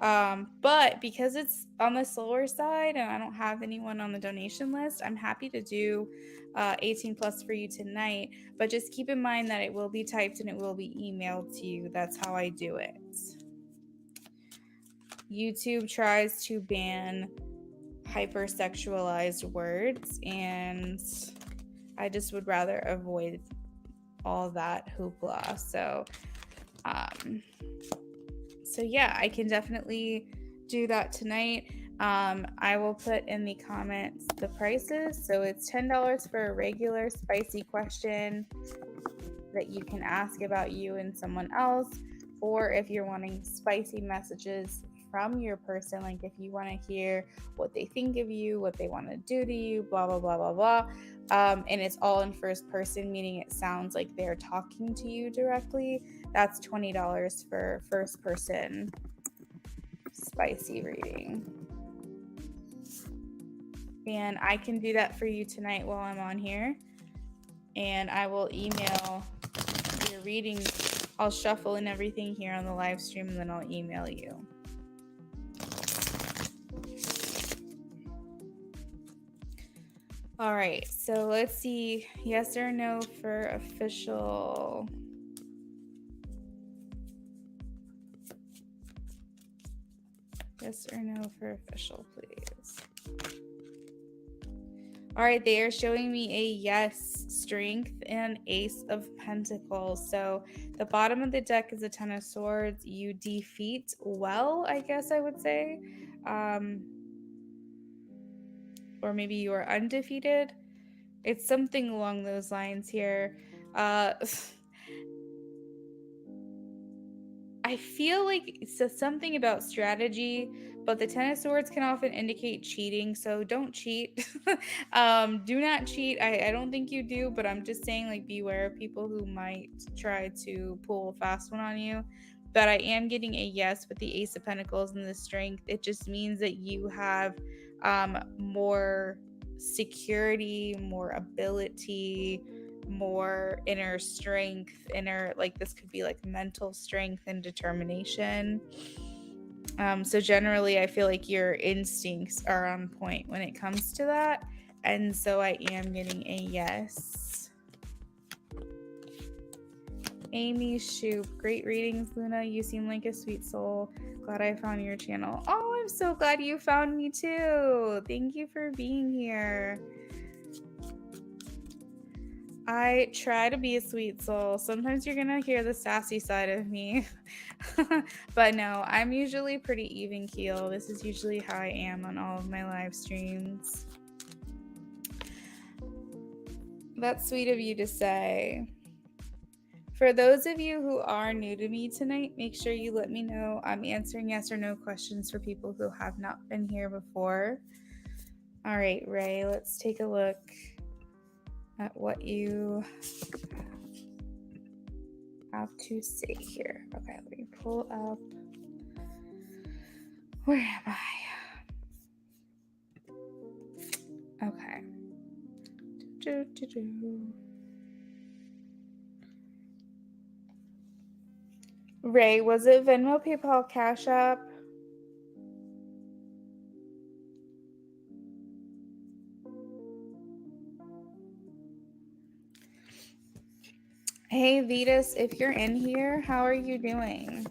But because it's on the slower side and I don't have anyone on the donation list, I'm happy to do 18 plus for you tonight. But just keep in mind that it will be typed and it will be emailed to you. That's how I do it. YouTube tries to ban hypersexualized words, and I just would rather avoid all that hoopla. So yeah, I can definitely do that tonight. I will put in the comments the prices. So it's $10 for a regular spicy question that you can ask about you and someone else, or if you're wanting spicy messages from your person, like if you want to hear what they think of you, what they want to do to you, blah blah blah blah blah, and it's all in first person, meaning it sounds like they're talking to you directly. That's $20 for first person spicy reading, and I can do that for you tonight while I'm on here, and I will email your reading. I'll shuffle in everything here on the live stream, and then I'll email you. All right, so let's see. Yes or no for official. Yes or no for official, please. All right, they are showing me a yes, strength, and ace of pentacles. So the bottom of the deck is a 10 of swords. You defeat well, I guess I would say. Or maybe you are undefeated. It's something along those lines here. I feel like it's something about strategy, but the Ten of Swords can often indicate cheating, so don't cheat. Do not cheat. I don't think you do, but I'm just saying, like, beware of people who might try to pull a fast one on you. But I am getting a yes with the Ace of Pentacles and the Strength. It just means that you have more security, more ability, more inner strength, like this could be like mental strength and determination. So generally, I feel like your instincts are on point when it comes to that. And so I am getting a yes. Amy Shoop, great readings, Luna. You seem like a sweet soul. Glad I found your channel. Oh, I'm so glad you found me too. Thank you for being here. I try to be a sweet soul. Sometimes you're gonna hear the sassy side of me. But no, I'm usually pretty even keel. This is usually how I am on all of my live streams. That's sweet of you to say. For those of you who are new to me tonight, make sure you let me know. I'm answering yes or no questions for people who have not been here before. All right, Ray, let's take a look at what you have to say here. Okay, let me pull up. Where am I? Okay. Ray, was it Venmo, PayPal, Cash App? Hey, Vitas, if you're in here, how are you doing?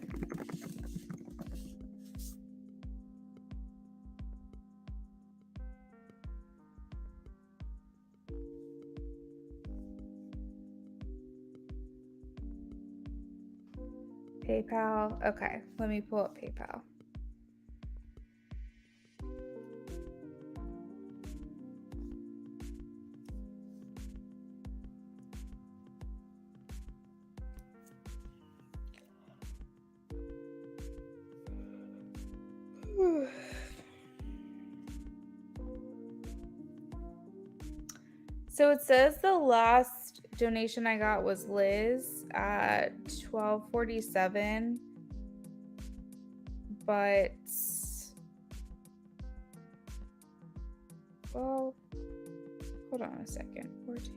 PayPal. Okay, let me pull up PayPal. So it says the last donation I got was Liz at $12.47, but well, hold on a second. 14,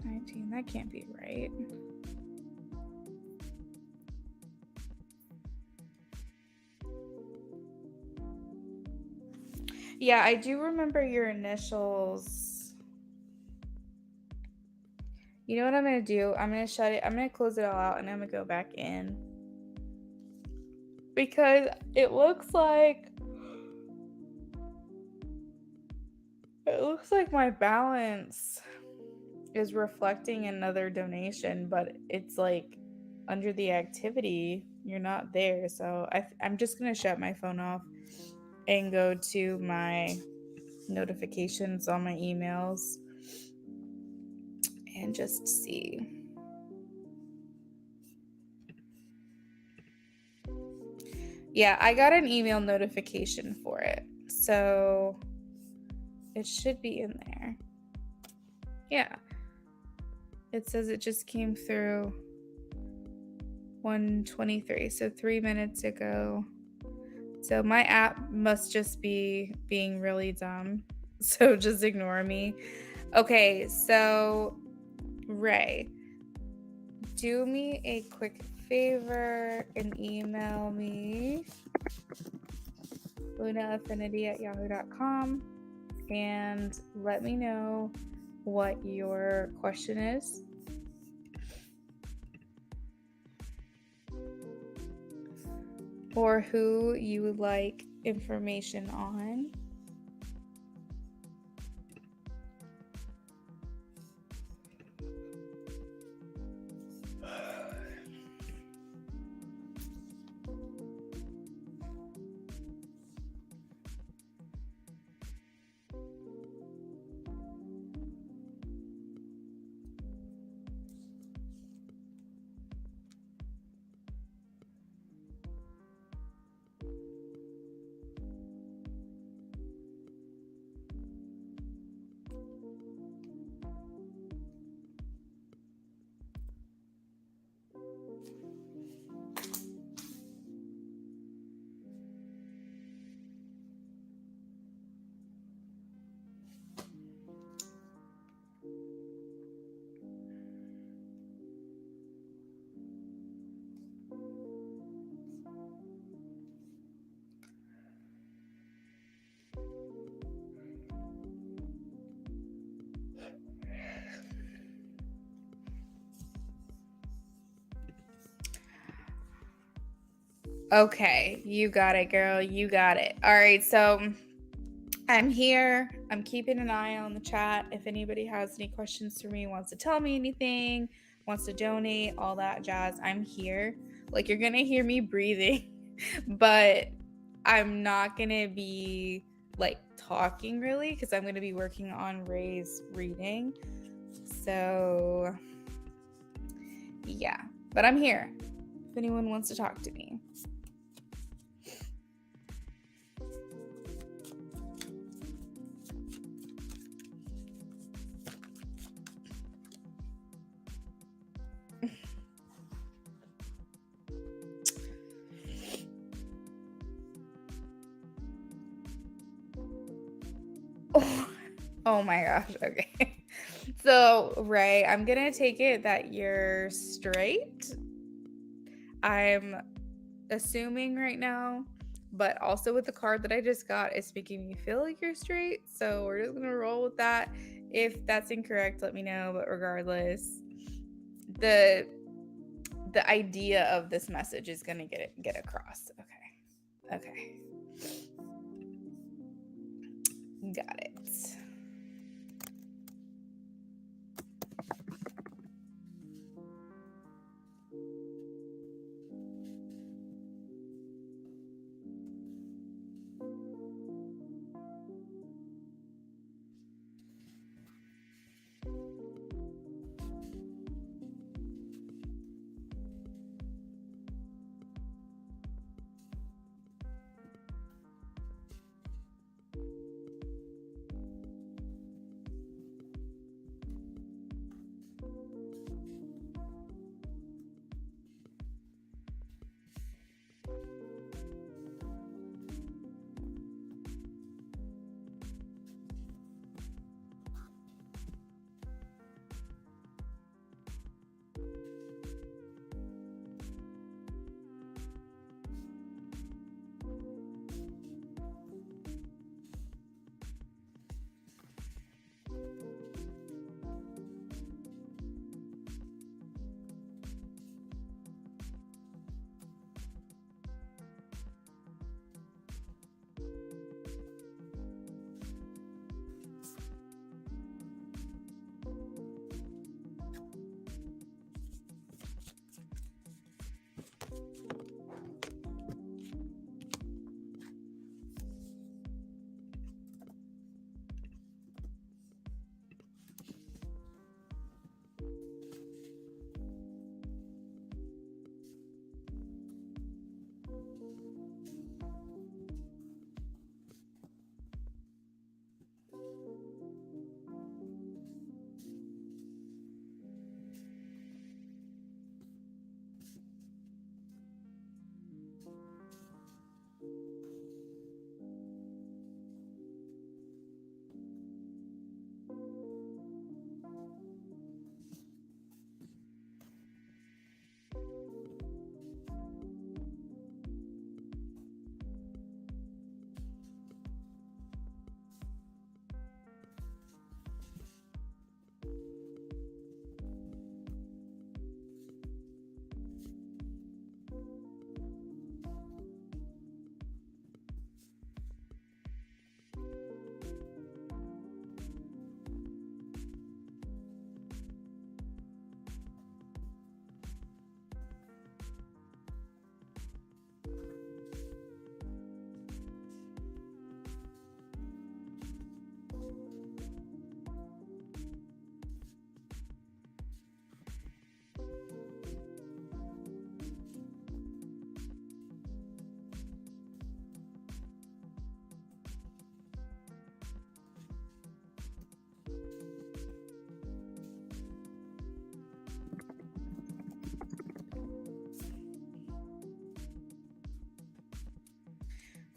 19. That can't be right. Yeah, I do remember your initials. You know what I'm going to do? I'm going to shut it. I'm going to close it all out and I'm going to go back in. Because it looks like my balance is reflecting another donation, but it's like under the activity, you're not there. So I'm just going to shut my phone off and go to my notifications on my emails and just see. Yeah, I got an email notification for it. So it should be in there. Yeah. It says it just came through 1:23, so 3 minutes ago. So my app must just be being really dumb. So just ignore me. Okay, so Ray, do me a quick favor and email me lunaaffinity@yahoo.com and let me know what your question is. Or who you would like information on. Okay, you got it, girl. You got it. All right, so I'm here. I'm keeping an eye on the chat. If anybody has any questions for me, wants to tell me anything, wants to donate, all that jazz, I'm here. Like, you're going to hear me breathing, but I'm not going to be like talking really because I'm going to be working on Ray's reading. So, yeah, but I'm here if anyone wants to talk to me. Oh my gosh. Okay. So, Ray, I'm going to take it that you're straight. I'm assuming right now, but also with the card that I just got, it's making me feel like you're straight. So, we're just going to roll with that. If that's incorrect, let me know. But regardless, the idea of this message is going to get across. Okay. Got it.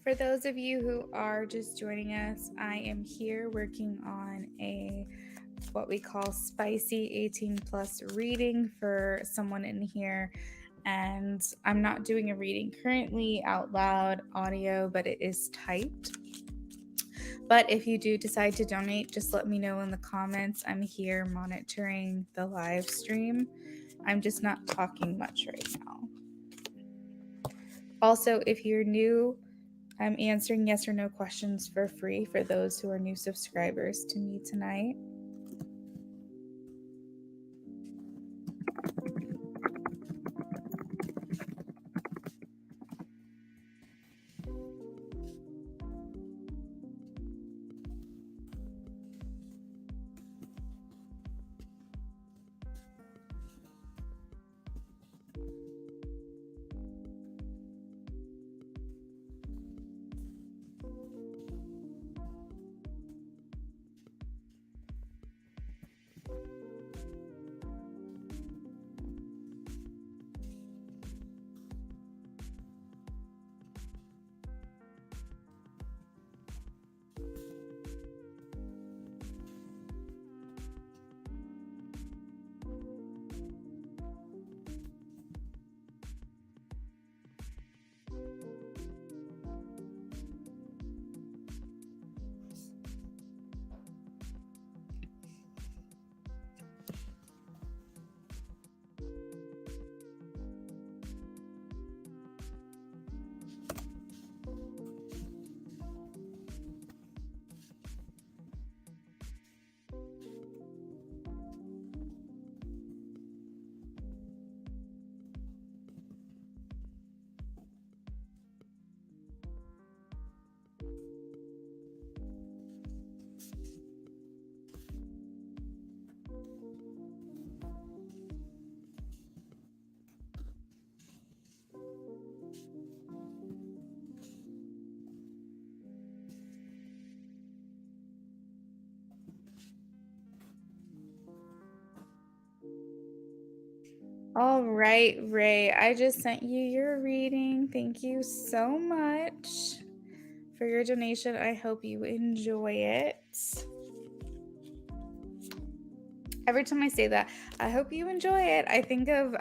For those of you who are just joining us, I am here working on what we call spicy 18 plus reading for someone in here. And I'm not doing a reading currently out loud audio, but it is typed. But if you do decide to donate, just let me know in the comments. I'm here monitoring the live stream. I'm just not talking much right now. Also, if you're new, I'm answering yes or no questions for free for those who are new subscribers to me tonight. All right, Ray, I just sent you your reading. Thank you so much for your donation. I hope you enjoy it. Every time I say that, I hope you enjoy it, I think of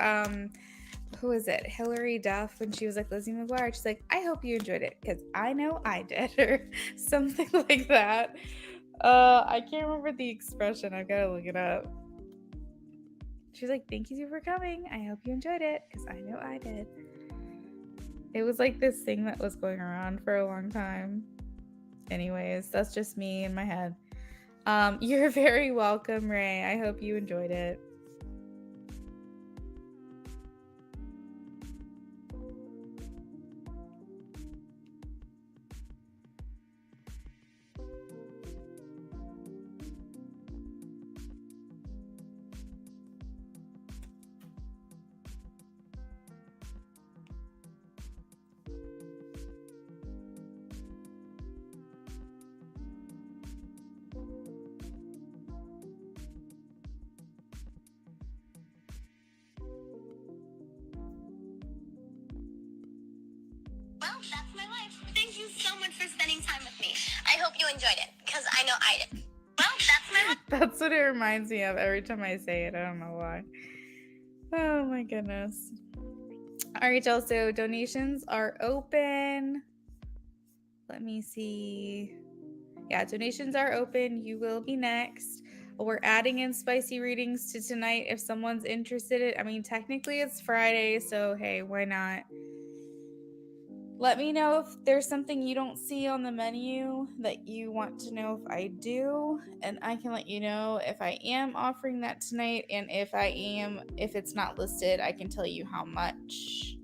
who is it? Hilary Duff, when she was like Lizzie McGuire. She's like, I hope you enjoyed it because I know I did, or something like that. I can't remember the expression. I've got to look it up. She's like, thank you for coming. I hope you enjoyed it because I know I did. It was like this thing that was going around for a long time. Anyways, that's just me in my head. You're very welcome, Ray. I hope you enjoyed it. That's my life. Thank you so much for spending time with me. I hope you enjoyed it, because I know I did. Well, that's my life. That's what it reminds me of every time I say it. I don't know why. Oh my goodness. All right, y'all. So donations are open. Let me see. Yeah, donations are open. You will be next. We're adding in spicy readings to tonight if someone's interested. I mean, technically it's Friday, so hey, why not? Let me know if there's something you don't see on the menu that you want to know if I do, and I can let you know if I am offering that tonight, and if it's not listed, I can tell you how much.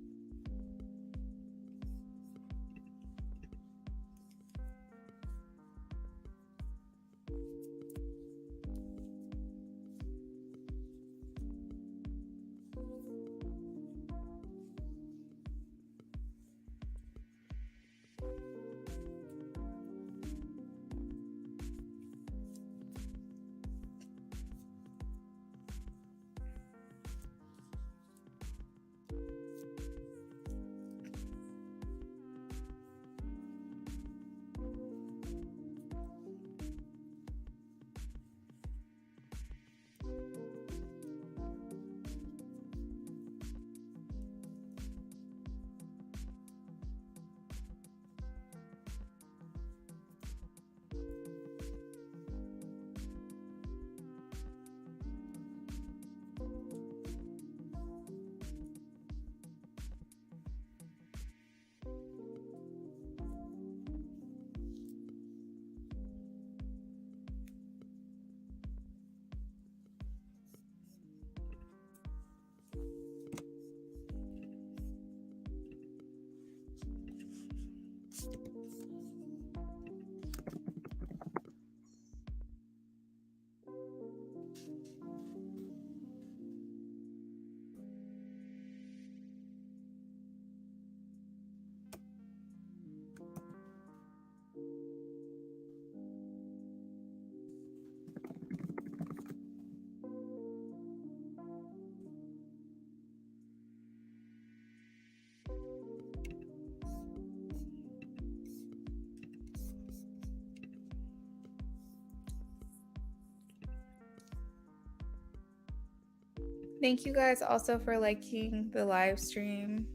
Thank you guys also for liking the live stream.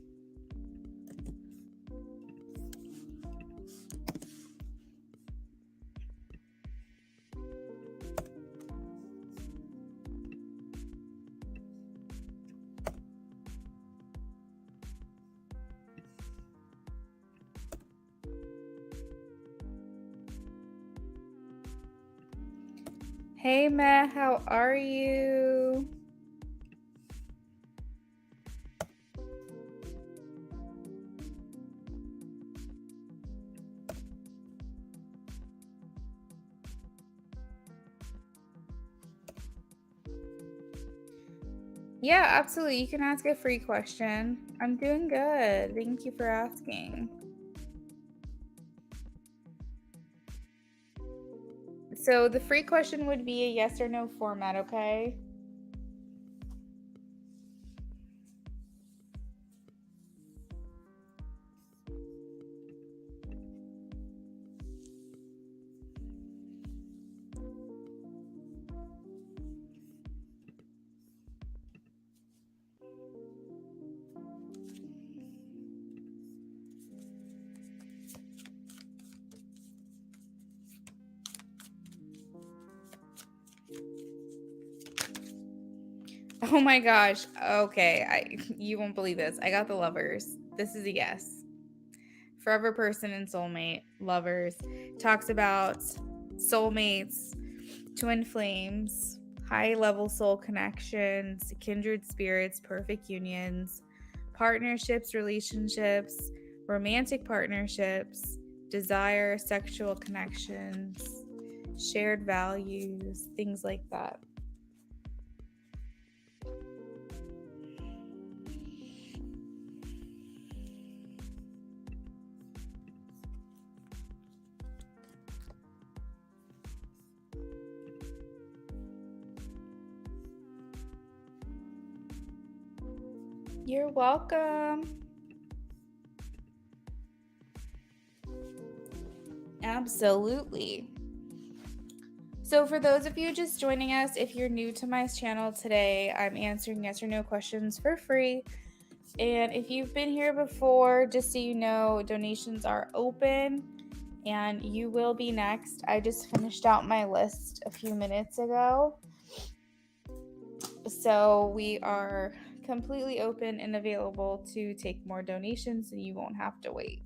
Hey Matt, how are you? Yeah, absolutely. You can ask a free question. I'm doing good. Thank you for asking. So the free question would be a yes or no format, okay? Oh my gosh. Okay, you won't believe this. I got the lovers. This is a yes. Forever person and soulmate, lovers. Talks about soulmates, twin flames, high level soul connections, kindred spirits, perfect unions, partnerships, relationships, romantic partnerships, desire, sexual connections, shared values, things like that. You're welcome. Absolutely. So, for those of you just joining us, if you're new to my channel today, I'm answering yes or no questions for free. And if you've been here before, just so you know, donations are open and you will be next. I just finished out my list a few minutes ago. So, we are completely open and available to take more donations and you won't have to wait.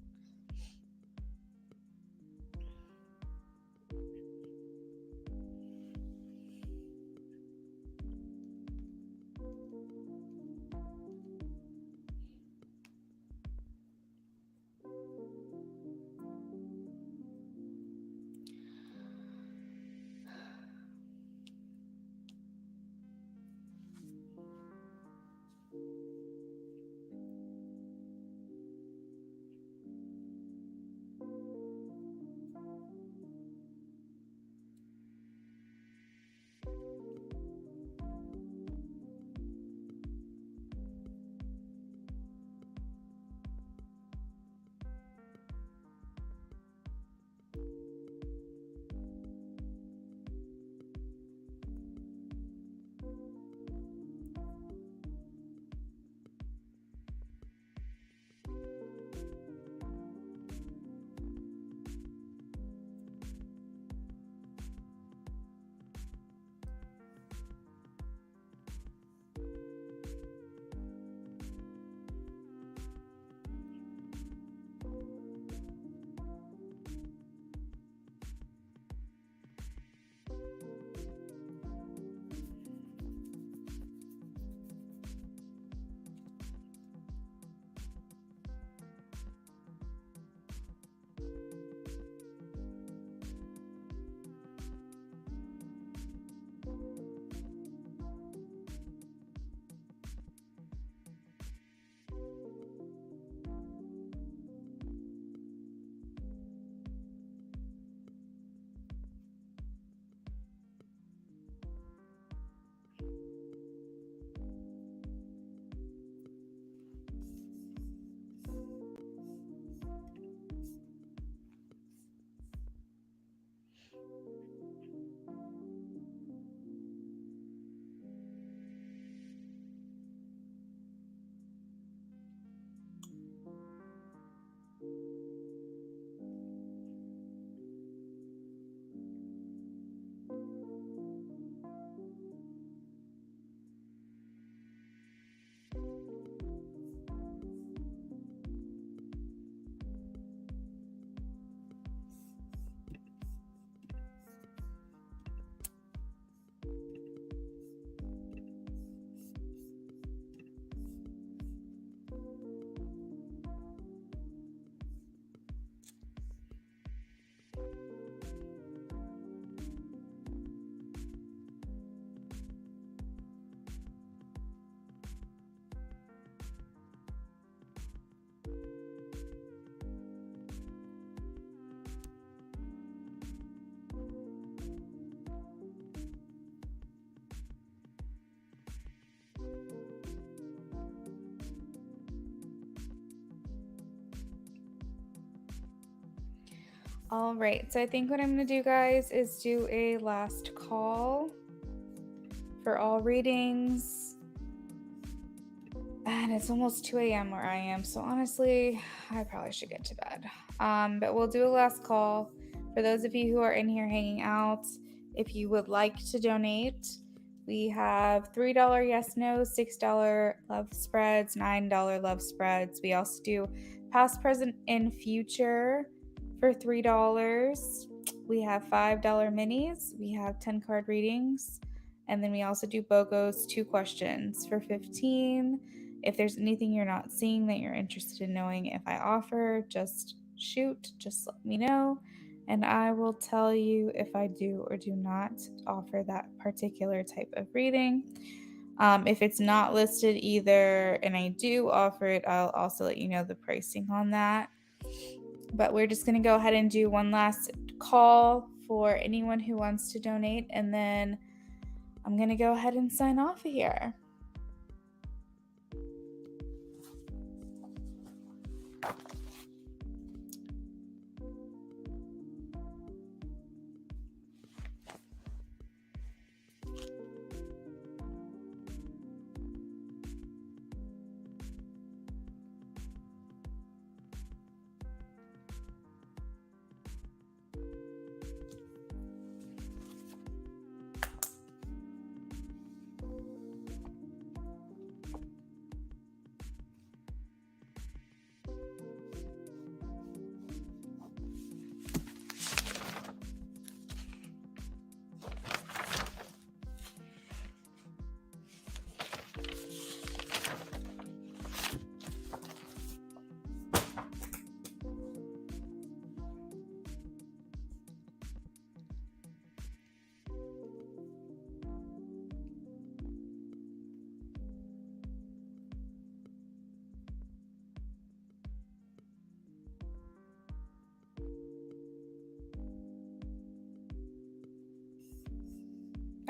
All right, so I think what I'm going to do, guys, is do a last call for all readings. And it's almost 2 a.m. where I am, so honestly, I probably should get to bed. But we'll do a last call. For those of you who are in here hanging out, if you would like to donate, we have $3 yes no, $6 love spreads, $9 love spreads. We also do past, present, and future for $3. We have $5 minis. We have 10 card readings. And then we also do BOGOs 2 questions for 15. If there's anything you're not seeing that you're interested in knowing if I offer, just shoot, just let me know, and I will tell you if I do or do not offer that particular type of reading. If it's not listed either and I do offer it, I'll also let you know the pricing on that. But we're just going to go ahead and do one last call for anyone who wants to donate, and then I'm going to go ahead and sign off here.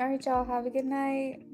All right, y'all, have a good night.